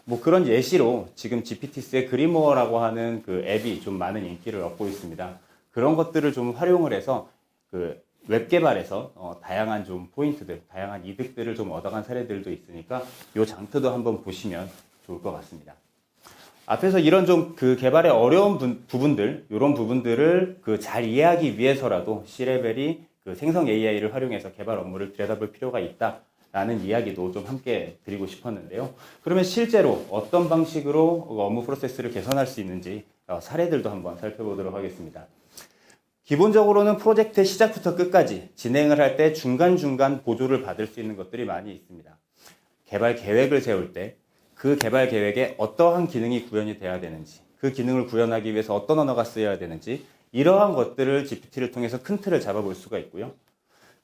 S2: 뭐 그런 예시로 지금 GPT스의 그리모어라고 하는 그 앱이 좀 많은 인기를 얻고 있습니다. 그런 것들을 좀 활용을 해서 그 웹 개발에서 다양한 좀 포인트들, 다양한 이득들을 좀 얻어간 사례들도 있으니까 이 장표도 한번 보시면 좋을 것 같습니다. 앞에서 이런 좀 그 개발의 어려운 부분들, 이런 부분들을 그 잘 이해하기 위해서라도 C레벨이 그 생성 AI를 활용해서 개발 업무를 들여다볼 필요가 있다라는 이야기도 좀 함께 드리고 싶었는데요. 그러면 실제로 어떤 방식으로 업무 프로세스를 개선할 수 있는지 사례들도 한번 살펴보도록 하겠습니다. 기본적으로는 프로젝트의 시작부터 끝까지 진행을 할 때 중간중간 보조를 받을 수 있는 것들이 많이 있습니다. 개발 계획을 세울 때 그 개발 계획에 어떠한 기능이 구현이 돼야 되는지, 그 기능을 구현하기 위해서 어떤 언어가 쓰여야 되는지, 이러한 것들을 GPT를 통해서 큰 틀을 잡아볼 수가 있고요.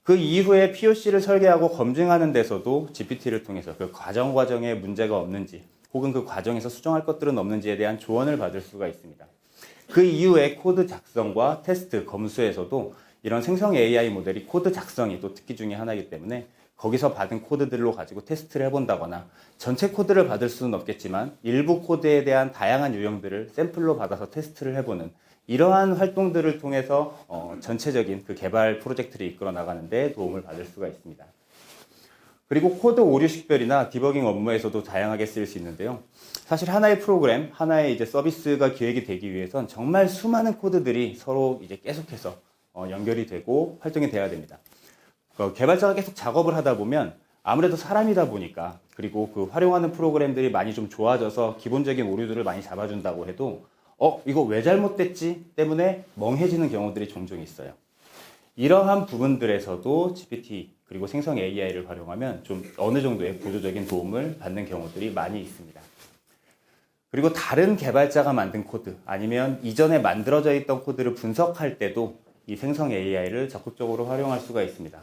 S2: 그 이후에 POC를 설계하고 검증하는 데서도 GPT를 통해서 그 과정에 문제가 없는지, 혹은 그 과정에서 수정할 것들은 없는지에 대한 조언을 받을 수가 있습니다. 그 이후에 코드 작성과 테스트, 검수에서도 이런 생성 AI 모델이 코드 작성이 또 특기 중에 하나이기 때문에 거기서 받은 코드들로 가지고 테스트를 해본다거나 전체 코드를 받을 수는 없겠지만 일부 코드에 대한 다양한 유형들을 샘플로 받아서 테스트를 해보는 이러한 활동들을 통해서 전체적인 그 개발 프로젝트를 이끌어 나가는데 도움을 받을 수가 있습니다. 그리고 코드 오류 식별이나 디버깅 업무에서도 다양하게 쓰일 수 있는데요. 사실 하나의 프로그램, 하나의 이제 서비스가 기획이 되기 위해선 정말 수많은 코드들이 서로 이제 계속해서 연결이 되고 활동이 돼야 됩니다. 개발자가 계속 작업을 하다 보면 아무래도 사람이다 보니까, 그리고 그 활용하는 프로그램들이 많이 좀 좋아져서 기본적인 오류들을 많이 잡아준다고 해도 이거 왜 잘못됐지? 때문에 멍해지는 경우들이 종종 있어요. 이러한 부분들에서도 GPT 그리고 생성 AI를 활용하면 좀 어느 정도의 보조적인 도움을 받는 경우들이 많이 있습니다. 그리고 다른 개발자가 만든 코드 아니면 이전에 만들어져 있던 코드를 분석할 때도 이 생성 AI를 적극적으로 활용할 수가 있습니다.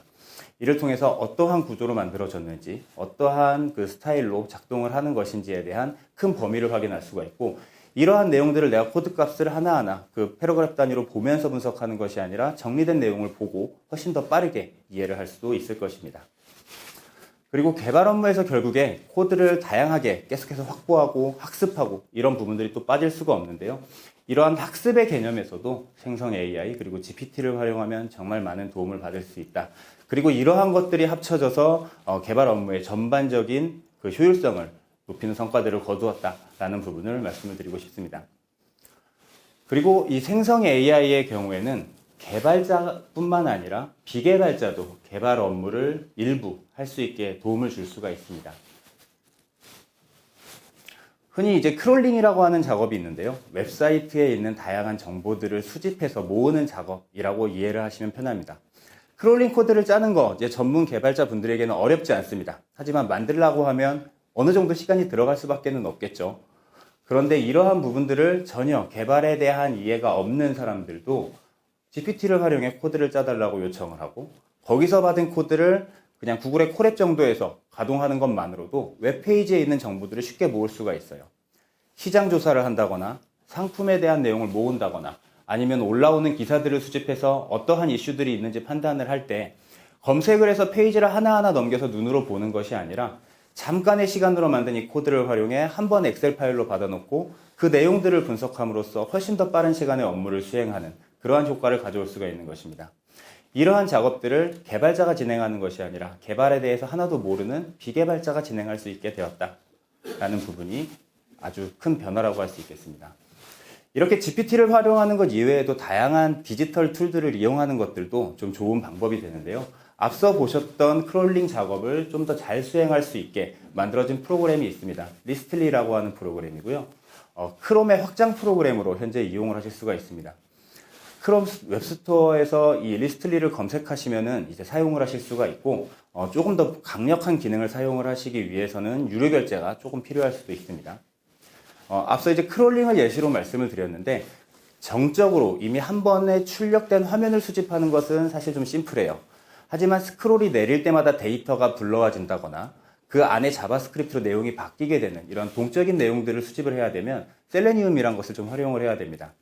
S2: 이를 통해서 어떠한 구조로 만들어졌는지, 어떠한 그 스타일로 작동을 하는 것인지에 대한 큰 범위를 확인할 수가 있고, 이러한 내용들을 내가 코드 값을 하나하나 그 패러그래프 단위로 보면서 분석하는 것이 아니라 정리된 내용을 보고 훨씬 더 빠르게 이해를 할 수도 있을 것입니다. 그리고 개발 업무에서 결국에 코드를 다양하게 계속해서 확보하고 학습하고 이런 부분들이 또 빠질 수가 없는데요. 이러한 학습의 개념에서도 생성 AI 그리고 GPT를 활용하면 정말 많은 도움을 받을 수 있다. 그리고 이러한 것들이 합쳐져서 개발 업무의 전반적인 그 효율성을 높이는 성과들을 거두었다라는 부분을 말씀을 드리고 싶습니다. 그리고 이 생성 AI의 경우에는 개발자뿐만 아니라 비개발자도 개발 업무를 일부 할 수 있게 도움을 줄 수가 있습니다. 흔히 이제 크롤링이라고 하는 작업이 있는데요. 웹사이트에 있는 다양한 정보들을 수집해서 모으는 작업이라고 이해를 하시면 편합니다. 크롤링 코드를 짜는 거 이제 전문 개발자 분들에게는 어렵지 않습니다. 하지만 만들려고 하면 어느 정도 시간이 들어갈 수밖에는 없겠죠. 그런데 이러한 부분들을 전혀 개발에 대한 이해가 없는 사람들도 GPT를 활용해 코드를 짜달라고 요청을 하고, 거기서 받은 코드를 그냥 구글의 콜앱 정도에서 가동하는 것만으로도 웹페이지에 있는 정보들을 쉽게 모을 수가 있어요. 시장 조사를 한다거나 상품에 대한 내용을 모은다거나 아니면 올라오는 기사들을 수집해서 어떠한 이슈들이 있는지 판단을 할 때 검색을 해서 페이지를 하나하나 넘겨서 눈으로 보는 것이 아니라 잠깐의 시간으로 만든 이 코드를 활용해 한 번 엑셀 파일로 받아놓고 그 내용들을 분석함으로써 훨씬 더 빠른 시간에 업무를 수행하는 그러한 효과를 가져올 수가 있는 것입니다. 이러한 작업들을 개발자가 진행하는 것이 아니라 개발에 대해서 하나도 모르는 비개발자가 진행할 수 있게 되었다라는 부분이 아주 큰 변화라고 할 수 있겠습니다. 이렇게 GPT를 활용하는 것 이외에도 다양한 디지털 툴들을 이용하는 것들도 좀 좋은 방법이 되는데요. 앞서 보셨던 크롤링 작업을 좀 더 잘 수행할 수 있게 만들어진 프로그램이 있습니다. 리스틀리라고 하는 프로그램이고요. 크롬의 확장 프로그램으로 현재 이용을 하실 수가 있습니다. 크롬 웹스토어에서 이 리스틀리를 검색하시면은 이제 사용을 하실 수가 있고, 조금 더 강력한 기능을 사용을 하시기 위해서는 유료 결제가 조금 필요할 수도 있습니다. 앞서 이제 크롤링을 예시로 말씀을 드렸는데, 정적으로 이미 한 번에 출력된 화면을 수집하는 것은 사실 좀 심플해요. 하지만 스크롤이 내릴 때마다 데이터가 불러와진다거나 그 안에 자바스크립트로 내용이 바뀌게 되는 이런 동적인 내용들을 수집을 해야 되면 셀레니움이란 것을 좀 활용을 해야 됩니다.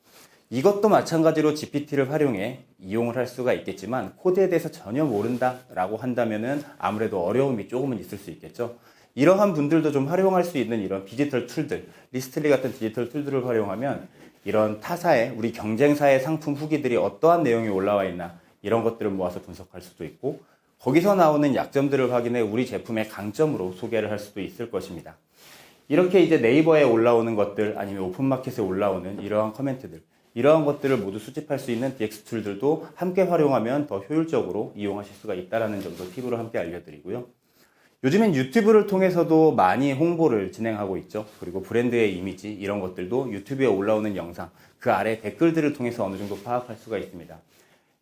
S2: 이것도 마찬가지로 GPT를 활용해 이용을 할 수가 있겠지만 코드에 대해서 전혀 모른다라고 한다면은 아무래도 어려움이 조금은 있을 수 있겠죠. 이러한 분들도 좀 활용할 수 있는 이런 디지털 툴들, 리스틀리 같은 디지털 툴들을 활용하면 이런 타사의 우리 경쟁사의 상품 후기들이 어떠한 내용이 올라와 있나 이런 것들을 모아서 분석할 수도 있고 거기서 나오는 약점들을 확인해 우리 제품의 강점으로 소개를 할 수도 있을 것입니다. 이렇게 이제 네이버에 올라오는 것들 아니면 오픈마켓에 올라오는 이러한 커멘트들 이러한 것들을 모두 수집할 수 있는 DX 툴들도 함께 활용하면 더 효율적으로 이용하실 수가 있다는 점도 팁으로 함께 알려드리고요. 요즘엔 유튜브를 통해서도 많이 홍보를 진행하고 있죠. 그리고 브랜드의 이미지 이런 것들도 유튜브에 올라오는 영상 그 아래 댓글들을 통해서 어느 정도 파악할 수가 있습니다.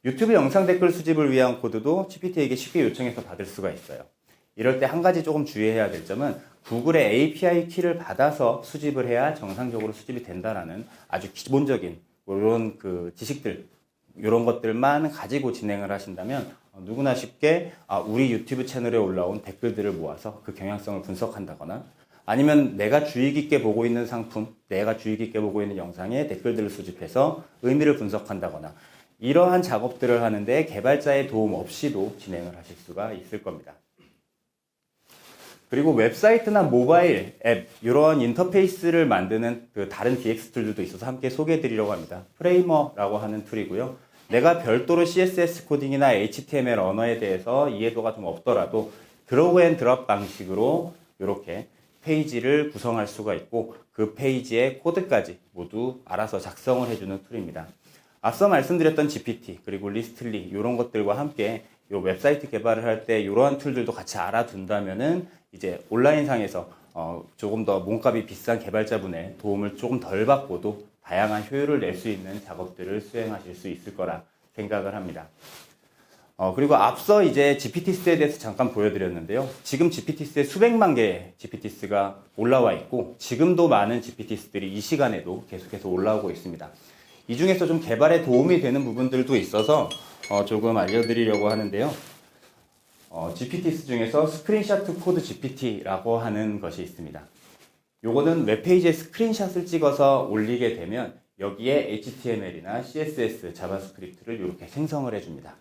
S2: 유튜브 영상 댓글 수집을 위한 코드도 GPT에게 쉽게 요청해서 받을 수가 있어요. 이럴 때 한 가지 조금 주의해야 될 점은 구글의 API 키를 받아서 수집을 해야 정상적으로 수집이 된다라는 아주 기본적인 이런 그 지식들 이런 것들만 가지고 진행을 하신다면 누구나 쉽게 우리 유튜브 채널에 올라온 댓글들을 모아서 그 경향성을 분석한다거나 아니면 내가 주의 깊게 보고 있는 상품, 내가 주의 깊게 보고 있는 영상에 댓글들을 수집해서 의미를 분석한다거나 이러한 작업들을 하는데 개발자의 도움 없이도 진행을 하실 수가 있을 겁니다. 그리고 웹사이트나 모바일 앱 이런 인터페이스를 만드는 그 다른 DX 툴들도 있어서 함께 소개해 드리려고 합니다. 프레이머라고 하는 툴이고요. 내가 별도로 CSS 코딩이나 HTML 언어에 대해서 이해도가 좀 없더라도 드래그 앤 드롭 방식으로 이렇게 페이지를 구성할 수가 있고 그 페이지의 코드까지 모두 알아서 작성을 해주는 툴입니다. 앞서 말씀드렸던 GPT 그리고 리스틀리 이런 것들과 함께 이 웹사이트 개발을 할 때 이러한 툴들도 같이 알아둔다면은 이제 온라인상에서 조금 더 몸값이 비싼 개발자분의 도움을 조금 덜 받고도 다양한 효율을 낼 수 있는 작업들을 수행하실 수 있을 거라 생각을 합니다. 그리고 앞서 이제 GPT-4에 대해서 잠깐 보여드렸는데요. 지금 GPT-4에 수백만 개의 GPT-4가 올라와 있고 지금도 많은 GPT-4들이 이 시간에도 계속해서 올라오고 있습니다. 이 중에서 좀 개발에 도움이 되는 부분들도 있어서 조금 알려드리려고 하는데요. GPT-4 중에서 스크린샷 코드 GPT라고 하는 것이 있습니다. 요거는 웹페이지에 스크린샷을 찍어서 올리게 되면 여기에 HTML이나 CSS, 자바스크립트를 이렇게 생성을 해줍니다.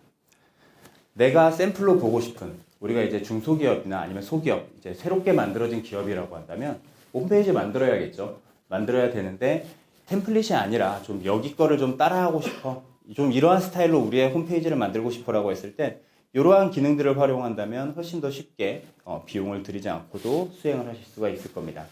S2: 내가 샘플로 보고 싶은 우리가 이제 중소기업이나 아니면 소기업, 이제 새롭게 만들어진 기업이라고 한다면 홈페이지 만들어야겠죠. 만들어야 되는데 템플릿이 아니라 좀 여기 거를 좀 따라하고 싶어. 좀 이러한 스타일로 우리의 홈페이지를 만들고 싶어라고 했을 때 이러한 기능들을 활용한다면 훨씬 더 쉽게 비용을 들이지 않고도 수행을 하실 수가 있을 겁니다.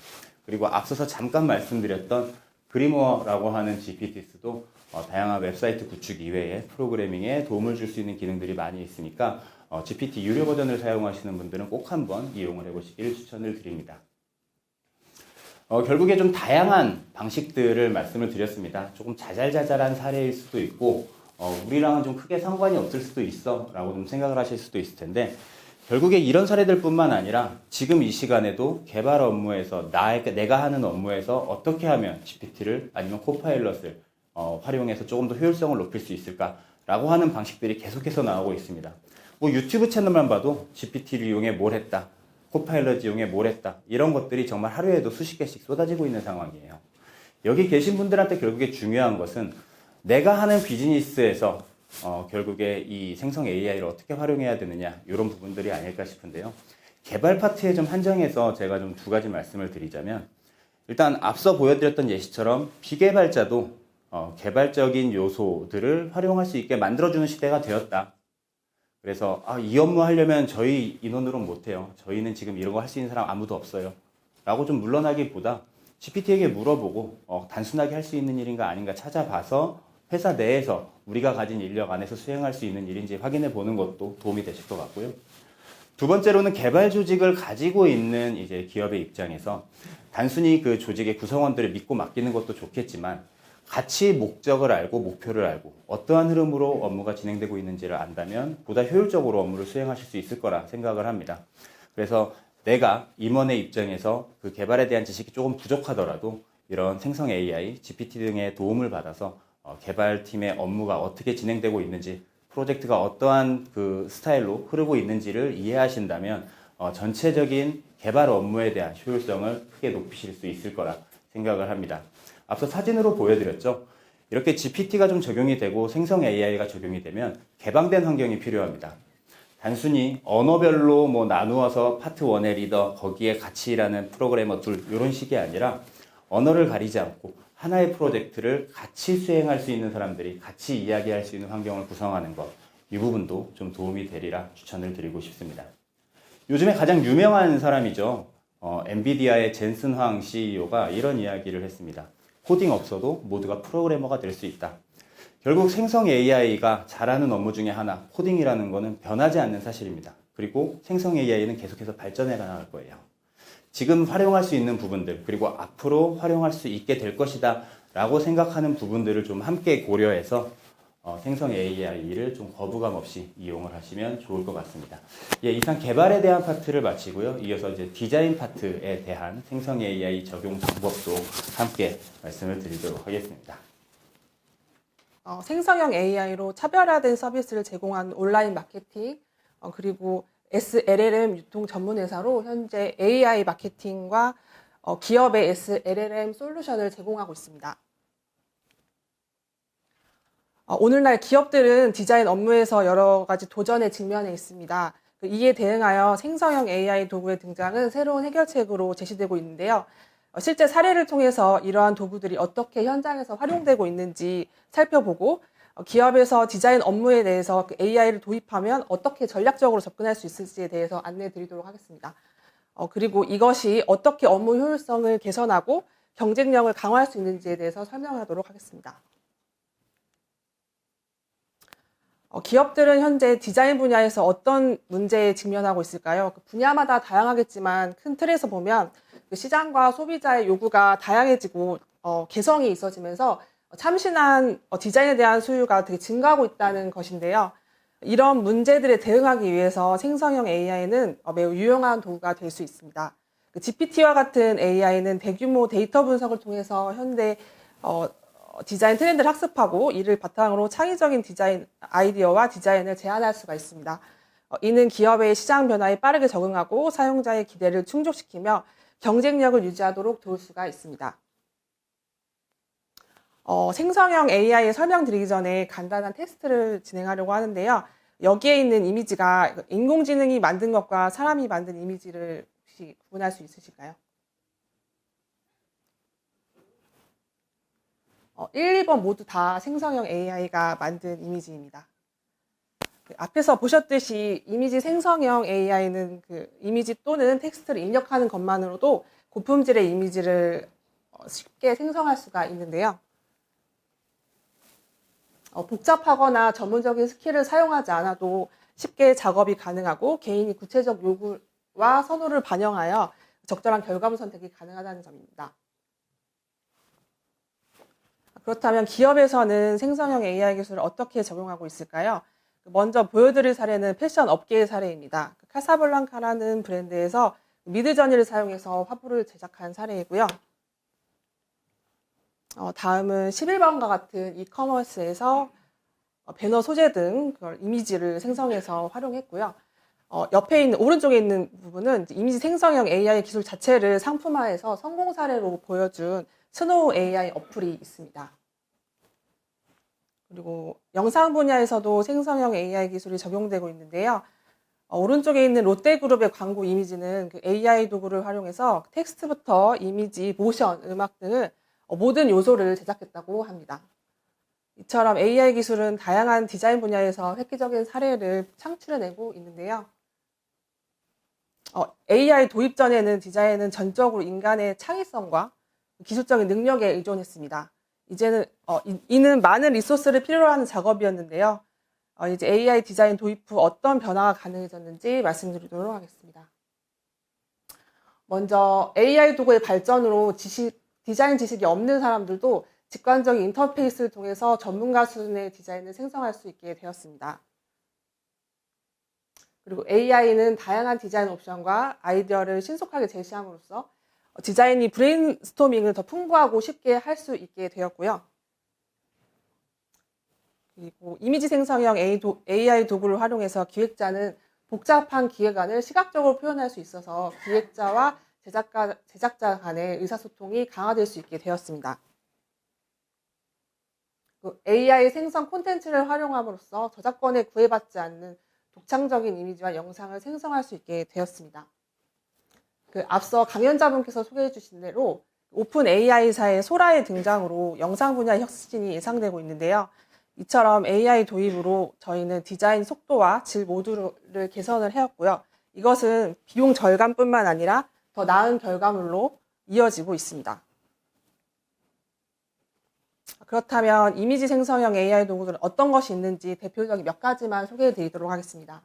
S2: 그리고 앞서서 잠깐 말씀드렸던 그리모어라고 하는 GPT도 다양한 웹사이트 구축 이외에 프로그래밍에 도움을 줄 수 있는 기능들이 많이 있으니까 GPT 유료 버전을 사용하시는 분들은 꼭 한번 이용을 해보시길 추천을 드립니다. 결국에 좀 다양한 방식들을 말씀을 드렸습니다. 조금 자잘자잘한 사례일 수도 있고 우리랑은 좀 크게 상관이 없을 수도 있어 라고 좀 생각을 하실 수도 있을 텐데 결국에 이런 사례들 뿐만 아니라 지금 이 시간에도 개발 업무에서 내가 하는 업무에서 어떻게 하면 GPT를 아니면 코파일럿을 활용해서 조금 더 효율성을 높일 수 있을까라고 하는 방식들이 계속해서 나오고 있습니다. 뭐 유튜브 채널만 봐도 GPT를 이용해 뭘 했다, 코파일럿 이용해 뭘 했다 이런 것들이 정말 하루에도 수십 개씩 쏟아지고 있는 상황이에요. 여기 계신 분들한테 결국에 중요한 것은 내가 하는 비즈니스에서 결국에 이 생성 AI를 어떻게 활용해야 되느냐 이런 부분들이 아닐까 싶은데요. 개발 파트에 좀 한정해서 제가 좀 두 가지 말씀을 드리자면 일단 앞서 보여드렸던 예시처럼 비개발자도 개발적인 요소들을 활용할 수 있게 만들어주는 시대가 되었다. 그래서 이 업무 하려면 저희 인원으로는 못해요. 저희는 지금 이런 거 할 수 있는 사람 아무도 없어요. 라고 좀 물러나기보다 GPT에게 물어보고 단순하게 할 수 있는 일인가 아닌가 찾아봐서 회사 내에서 우리가 가진 인력 안에서 수행할 수 있는 일인지 확인해 보는 것도 도움이 되실 것 같고요. 두 번째로는 개발 조직을 가지고 있는 이제 기업의 입장에서 단순히 그 조직의 구성원들을 믿고 맡기는 것도 좋겠지만 같이 목적을 알고 목표를 알고 어떠한 흐름으로 업무가 진행되고 있는지를 안다면 보다 효율적으로 업무를 수행하실 수 있을 거라 생각을 합니다. 그래서 내가 임원의 입장에서 그 개발에 대한 지식이 조금 부족하더라도 이런 생성 AI, GPT 등의 도움을 받아서 개발팀의 업무가 어떻게 진행되고 있는지, 프로젝트가 어떠한 그 스타일로 흐르고 있는지를 이해하신다면 전체적인 개발 업무에 대한 효율성을 크게 높이실 수 있을 거라 생각을 합니다. 앞서 사진으로 보여드렸죠. 이렇게 GPT가 좀 적용이 되고 생성 AI가 적용이 되면 개방된 환경이 필요합니다. 단순히 언어별로 뭐 나누어서 파트 1의 리더, 거기에 같이 일하는 프로그래머 둘 이런 식이 아니라 언어를 가리지 않고 하나의 프로젝트를 같이 수행할 수 있는 사람들이 같이 이야기할 수 있는 환경을 구성하는 것. 이 부분도 좀 도움이 되리라 추천을 드리고 싶습니다. 요즘에 가장 유명한 사람이죠. 엔비디아의 젠슨 황 CEO가 이런 이야기를 했습니다. 코딩 없어도 모두가 프로그래머가 될 수 있다. 결국 생성 AI가 잘하는 업무 중에 하나, 코딩이라는 것은 변하지 않는 사실입니다. 그리고 생성 AI는 계속해서 발전해 나갈 거예요. 지금 활용할 수 있는 부분들, 그리고 앞으로 활용할 수 있게 될 것이다 라고 생각하는 부분들을 좀 함께 고려해서 생성 AI를 좀 거부감 없이 이용을 하시면 좋을 것 같습니다. 예, 이상 개발에 대한 파트를 마치고요. 이어서 이제 디자인 파트에 대한 생성 AI 적용 방법도 함께 말씀을 드리도록 하겠습니다.
S3: 생성형 AI로 차별화된 서비스를 제공하는 온라인 마케팅, 그리고 SLLM 유통 전문 회사로 현재 AI 마케팅과 기업의 SLLM 솔루션을 제공하고 있습니다. 오늘날 기업들은 디자인 업무에서 여러 가지 도전에 직면해 있습니다. 이에 대응하여 생성형 AI 도구의 등장은 새로운 해결책으로 제시되고 있는데요. 실제 사례를 통해서 이러한 도구들이 어떻게 현장에서 활용되고 있는지 살펴보고 기업에서 디자인 업무에 대해서 AI를 도입하면 어떻게 전략적으로 접근할 수 있을지에 대해서 안내해 드리도록 하겠습니다. 그리고 이것이 어떻게 업무 효율성을 개선하고 경쟁력을 강화할 수 있는지에 대해서 설명하도록 하겠습니다. 기업들은 현재 디자인 분야에서 어떤 문제에 직면하고 있을까요? 분야마다 다양하겠지만 큰 틀에서 보면 시장과 소비자의 요구가 다양해지고 개성이 있어지면서 참신한 디자인에 대한 수요가 되게 증가하고 있다는 것인데요. 이런 문제들에 대응하기 위해서 생성형 AI는 매우 유용한 도구가 될 수 있습니다. GPT와 같은 AI는 대규모 데이터 분석을 통해서 현대 디자인 트렌드를 학습하고 이를 바탕으로 창의적인 디자인 아이디어와 디자인을 제안할 수가 있습니다. 이는 기업의 시장 변화에 빠르게 적응하고 사용자의 기대를 충족시키며 경쟁력을 유지하도록 도울 수가 있습니다. 생성형 AI에 설명드리기 전에 간단한 테스트를 진행하려고 하는데요. 여기에 있는 이미지가 인공지능이 만든 것과 사람이 만든 이미지를 혹시 구분할 수 있으실까요? 1, 2번 모두 다 생성형 AI가 만든 이미지입니다. 앞에서 보셨듯이 이미지 생성형 AI는 이미지 또는 텍스트를 입력하는 것만으로도 고품질의 이미지를 쉽게 생성할 수가 있는데요. 복잡하거나 전문적인 스킬을 사용하지 않아도 쉽게 작업이 가능하고 개인이 구체적 요구와 선호를 반영하여 적절한 결과물 선택이 가능하다는 점입니다. 그렇다면 기업에서는 생성형 AI 기술을 어떻게 적용하고 있을까요? 먼저 보여드릴 사례는 패션 업계의 사례입니다. 카사블랑카라는 브랜드에서 미드저니를 사용해서 화보를 제작한 사례이고요. 다음은 11번과 같은 이커머스에서 배너 소재 등 이미지를 생성해서 활용했고요. 옆에 있는 오른쪽에 있는 부분은 이미지 생성형 AI 기술 자체를 상품화해서 성공 사례로 보여준 스노우 AI 어플이 있습니다. 그리고 영상 분야에서도 생성형 AI 기술이 적용되고 있는데요. 오른쪽에 있는 롯데그룹의 광고 이미지는 AI 도구를 활용해서 텍스트부터 이미지, 모션, 음악 등을 모든 요소를 제작했다고 합니다. 이처럼 AI 기술은 다양한 디자인 분야에서 획기적인 사례를 창출해내고 있는데요. AI 도입 전에는 디자인은 전적으로 인간의 창의성과 기술적인 능력에 의존했습니다. 이제는 이는 많은 리소스를 필요로 하는 작업이었는데요. 이제 AI 디자인 도입 후 어떤 변화가 가능해졌는지 말씀드리도록 하겠습니다. 먼저 AI 도구의 발전으로 디자인 지식이 없는 사람들도 직관적인 인터페이스를 통해서 전문가 수준의 디자인을 생성할 수 있게 되었습니다. 그리고 AI는 다양한 디자인 옵션과 아이디어를 신속하게 제시함으로써 디자인이 브레인스토밍을 더 풍부하고 쉽게 할 수 있게 되었고요. 그리고 이미지 생성형 AI 도구를 활용해서 기획자는 복잡한 기획안을 시각적으로 표현할 수 있어서 기획자와 제작자 간의 의사소통이 강화될 수 있게 되었습니다. AI 생성 콘텐츠를 활용함으로써 저작권에 구애받지 않는 독창적인 이미지와 영상을 생성할 수 있게 되었습니다. 앞서 강연자분께서 소개해 주신 대로 오픈 AI사의 소라의 등장으로 영상 분야 혁신이 예상되고 있는데요. 이처럼 AI 도입으로 저희는 디자인 속도와 질 모두를 개선을 해왔고요. 이것은 비용 절감뿐만 아니라 더 나은 결과물로 이어지고 있습니다. 그렇다면 이미지 생성형 AI 도구들은 어떤 것이 있는지 대표적인 몇 가지만 소개해 드리도록 하겠습니다.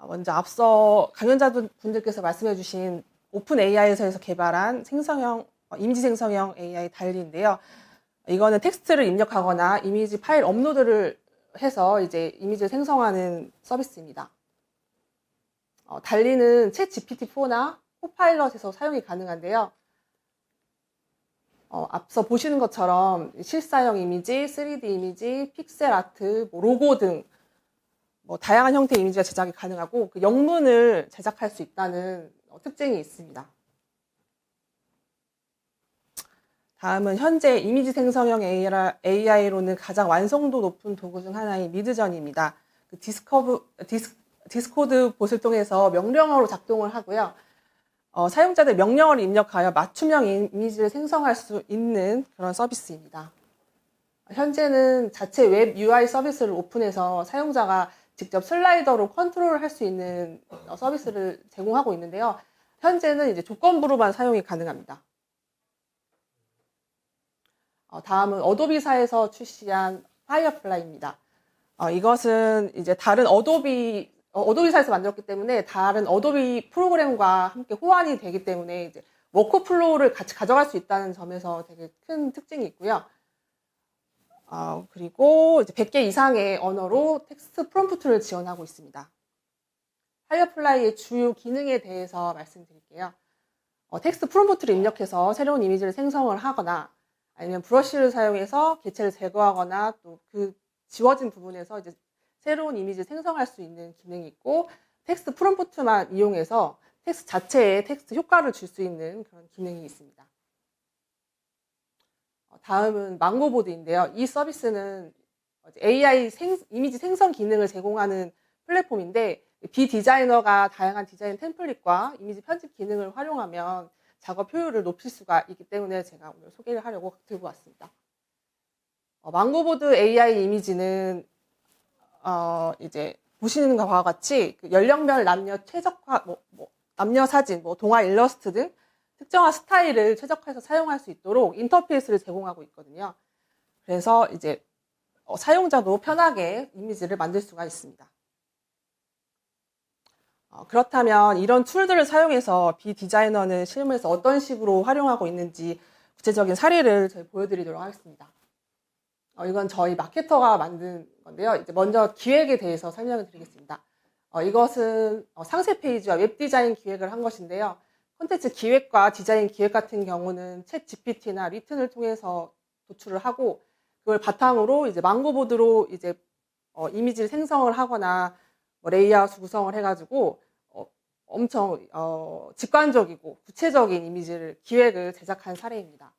S3: 먼저 앞서 강연자분들께서 말씀해 주신 오픈 AI에서 개발한 이미지 생성형 AI 달리인데요. 이거는 텍스트를 입력하거나 이미지 파일 업로드를 해서 이제 이미지를 생성하는 서비스입니다. 달리는 챗 GPT-4나 코파일럿에서 사용이 가능한데요. 앞서 보시는 것처럼 실사형 이미지, 3D 이미지, 픽셀 아트, 로고 등 다양한 형태의 이미지가 제작이 가능하고 그 영문을 제작할 수 있다는 특징이 있습니다. 다음은 현재 이미지 생성형 AI로는 가장 완성도 높은 도구 중 하나인 미드전입니다. 그 디스코드 봇을 통해서 명령어로 작동을 하고요. 사용자들 명령어를 입력하여 맞춤형 이미지를 생성할 수 있는 그런 서비스입니다. 현재는 자체 웹 UI 서비스를 오픈해서 사용자가 직접 슬라이더로 컨트롤을 할 수 있는 서비스를 제공하고 있는데요. 현재는 이제 조건부로만 사용이 가능합니다. 다음은 어도비사에서 출시한 파이어플라이입니다. 이것은 이제 다른 어도비사에서 만들었기 때문에 다른 어도비 프로그램과 함께 호환이 되기 때문에 이제 워크플로우를 같이 가져갈 수 있다는 점에서 되게 큰 특징이 있고요. 그리고 이제 100개 이상의 언어로 텍스트 프롬프트를 지원하고 있습니다. 파이어플라이의 주요 기능에 대해서 말씀드릴게요. 텍스트 프롬프트를 입력해서 새로운 이미지를 생성을 하거나 아니면 브러쉬를 사용해서 개체를 제거하거나 또 그 지워진 부분에서 이제 새로운 이미지를 생성할 수 있는 기능이 있고 텍스트 프롬프트만 이용해서 텍스트 자체에 텍스트 효과를 줄 수 있는 그런 기능이 있습니다. 다음은 망고보드인데요. 이 서비스는 AI 이미지 생성 기능을 제공하는 플랫폼인데 비디자이너가 다양한 디자인 템플릿과 이미지 편집 기능을 활용하면 작업 효율을 높일 수가 있기 때문에 제가 오늘 소개를 하려고 들고 왔습니다. 망고보드 AI 이미지는 이제 보시는 것과 같이 그 연령별 남녀 최적화, 남녀 사진, 동화 일러스트 등 특정한 스타일을 최적화해서 사용할 수 있도록 인터페이스를 제공하고 있거든요. 그래서 이제 사용자도 편하게 이미지를 만들 수가 있습니다. 그렇다면 이런 툴들을 사용해서 비디자이너는 실무에서 어떤 식으로 활용하고 있는지 구체적인 사례를 저희 보여드리도록 하겠습니다. 이건 저희 마케터가 만든 건데요. 이제 먼저 기획에 대해서 설명을 드리겠습니다. 이것은 상세 페이지와 웹 디자인 기획을 한 것인데요. 콘텐츠 기획과 디자인 기획 같은 경우는 챗 GPT나 리튼을 통해서 도출을 하고 그걸 바탕으로 이제 망고보드로 이제 이미지를 생성을 하거나 레이아웃 구성을 해가지고 엄청 직관적이고 구체적인 기획을 제작한 사례입니다.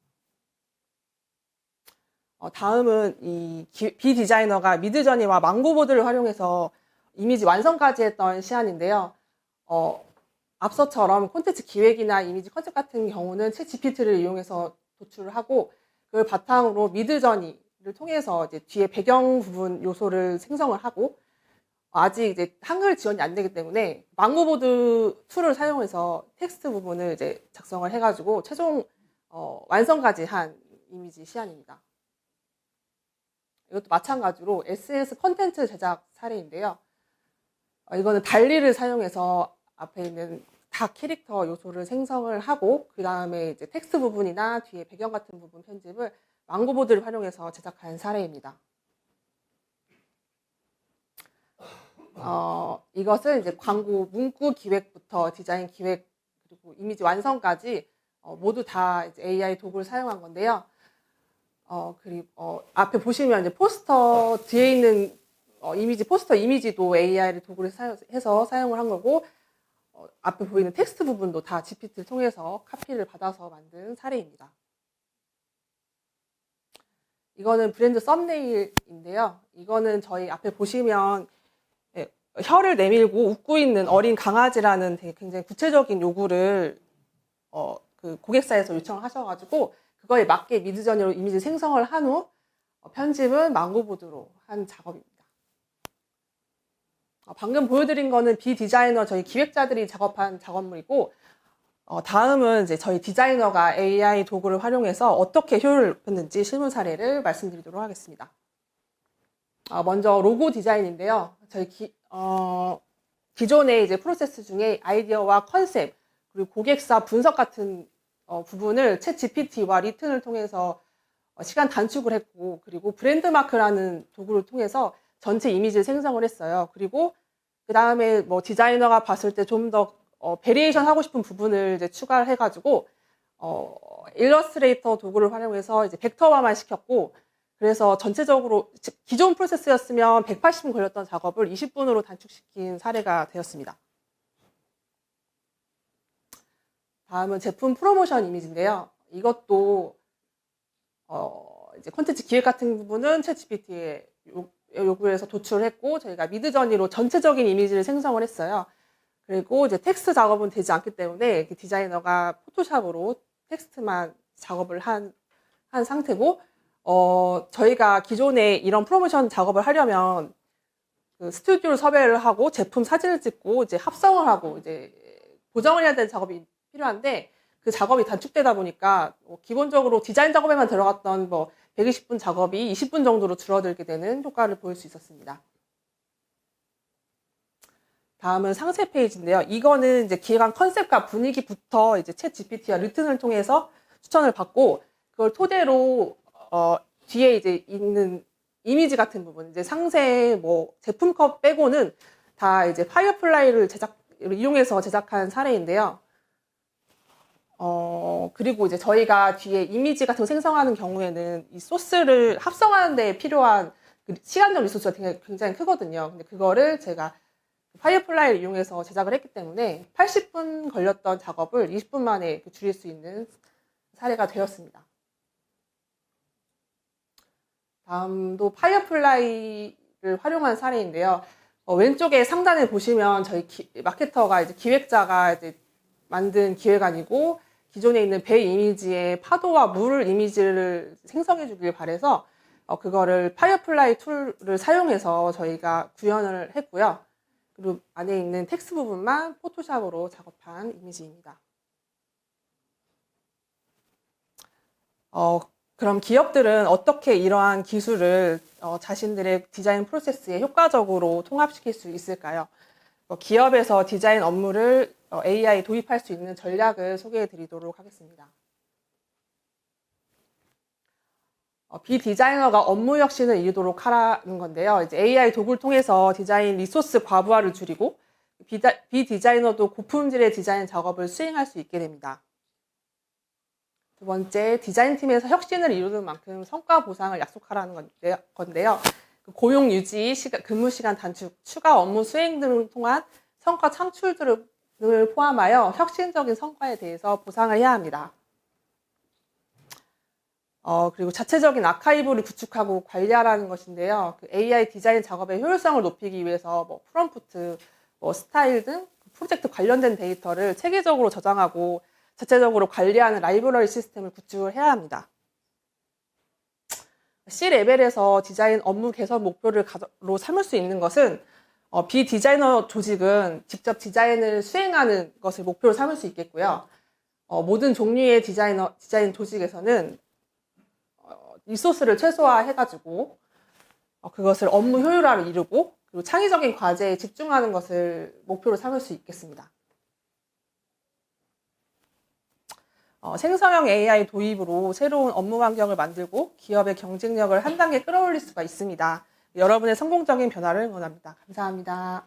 S3: 다음은 이 비디자이너가 미드저니와 망고보드를 활용해서 이미지 완성까지 했던 시안인데요. 앞서처럼 콘텐츠 기획이나 이미지 컨셉 같은 경우는 챗 GPT를 이용해서 도출을 하고 그걸 바탕으로 미드저니를 통해서 이제 뒤에 배경 부분 요소를 생성을 하고 아직 이제 한글 지원이 안 되기 때문에 망고보드 툴을 사용해서 텍스트 부분을 이제 작성을 해가지고 최종 완성까지 한 이미지 시안입니다. 이것도 마찬가지로 SNS 콘텐츠 제작 사례인데요. 이거는 달리를 사용해서 앞에 있는 다 캐릭터 요소를 생성을 하고 그 다음에 이제 텍스트 부분이나 뒤에 배경 같은 부분 편집을 망고보드를 활용해서 제작한 사례입니다. 이것은 이제 광고 문구 기획부터 디자인 기획 그리고 이미지 완성까지 모두 다 이제 AI 도구를 사용한 건데요. 그리고 앞에 보시면 이제 포스터 뒤에 있는 포스터 이미지도 AI를 도구를 해서 사용을 한 거고 앞에 보이는 텍스트 부분도 다 GPT를 통해서 카피를 받아서 만든 사례입니다. 이거는 브랜드 썸네일인데요. 이거는 저희 앞에 보시면 혀를 내밀고 웃고 있는 어린 강아지라는 되게 굉장히 구체적인 요구를 그 고객사에서 요청을 하셔가지고 그거에 맞게 미드저니로 이미지 생성을 한 후 편집은 망고보드로 한 작업입니다. 방금 보여드린 거는 비디자이너 저희 기획자들이 작업한 작업물이고, 다음은 이제 저희 디자이너가 AI 도구를 활용해서 어떻게 효율을 높였는지 실무 사례를 말씀드리도록 하겠습니다. 먼저 로고 디자인인데요. 저희 기존의 이제 프로세스 중에 아이디어와 컨셉, 그리고 고객사 분석 같은 부분을 챗 GPT와 리튼을 통해서 시간 단축을 했고, 그리고 브랜드 마크라는 도구를 통해서 전체 이미지를 생성을 했어요. 그리고 그 다음에 뭐 디자이너가 봤을 때 좀 더 베리에이션 하고 싶은 부분을 이제 추가를 해가지고 일러스트레이터 도구를 활용해서 이제 벡터화만 시켰고, 그래서 전체적으로 기존 프로세스였으면 180분 걸렸던 작업을 20분으로 단축시킨 사례가 되었습니다. 다음은 제품 프로모션 이미지인데요. 이것도 이제 콘텐츠 기획 같은 부분은 챗GPT의 요구에서 도출을 했고, 저희가 미드저니로 전체적인 이미지를 생성을 했어요. 그리고 이제 텍스트 작업은 되지 않기 때문에 디자이너가 포토샵으로 텍스트만 작업을 한 상태고, 저희가 기존에 이런 프로모션 작업을 하려면 그 스튜디오를 섭외를 하고 제품 사진을 찍고 이제 합성을 하고 이제 보정을 해야 되는 작업이 필요한데, 그 작업이 단축되다 보니까 기본적으로 디자인 작업에만 들어갔던 120분 작업이 20분 정도로 줄어들게 되는 효과를 보일 수 있었습니다. 다음은 상세 페이지인데요. 이거는 이제 기획안 컨셉과 분위기부터 이제 챗 GPT와 리튼을 통해서 추천을 받고, 그걸 토대로 뒤에 이제 있는 이미지 같은 부분, 이제 상세 제품 컷 빼고는 다 이제 파이어플라이를 이용해서 제작한 사례인데요. 그리고 이제 저희가 뒤에 이미지 같은 거 생성하는 경우에는 이 소스를 합성하는 데 필요한 그 시간적 리소스가 굉장히 크거든요. 근데 그거를 제가 파이어플라이를 이용해서 제작을 했기 때문에 80분 걸렸던 작업을 20분 만에 줄일 수 있는 사례가 되었습니다. 다음도 파이어플라이를 활용한 사례인데요. 왼쪽에 상단에 보시면 저희 마케터가 이제 기획자가 이제 만든 기획안이고, 기존에 있는 배 이미지의 파도와 물 이미지를 생성해 주길 바래서 그거를 파이어플라이 툴을 사용해서 저희가 구현을 했고요. 그리고 안에 있는 텍스트 부분만 포토샵으로 작업한 이미지입니다. 그럼 기업들은 어떻게 이러한 기술을 자신들의 디자인 프로세스에 효과적으로 통합시킬 수 있을까요? 기업에서 디자인 업무를 AI 도입할 수 있는 전략을 소개해 드리도록 하겠습니다. 비디자이너가 업무 혁신을 이루도록 하라는 건데요. 이제 AI 도구를 통해서 디자인 리소스 과부하를 줄이고, 비디자이너도 고품질의 디자인 작업을 수행할 수 있게 됩니다. 두 번째, 디자인팀에서 혁신을 이루는 만큼 성과 보상을 약속하라는 건데요. 고용 유지, 근무 시간 단축, 추가 업무 수행 등을 통한 성과 창출 등을 포함하여 혁신적인 성과에 대해서 보상을 해야 합니다. 그리고 자체적인 아카이브를 구축하고 관리하라는 것인데요. 그 AI 디자인 작업의 효율성을 높이기 위해서 프롬프트, 스타일 등 프로젝트 관련된 데이터를 체계적으로 저장하고 자체적으로 관리하는 라이브러리 시스템을 구축을 해야 합니다. C레벨에서 디자인 업무 개선 목표를 삼을 수 있는 것은 비디자이너 조직은 직접 디자인을 수행하는 것을 목표로 삼을 수 있겠고요. 모든 종류의 디자인 조직에서는 리소스를 최소화해가지고 그것을 업무 효율화를 이루고, 그리고 창의적인 과제에 집중하는 것을 목표로 삼을 수 있겠습니다. 생성형 AI 도입으로 새로운 업무 환경을 만들고 기업의 경쟁력을 한 단계 끌어올릴 수가 있습니다. 여러분의 성공적인 변화를 응원합니다. 감사합니다.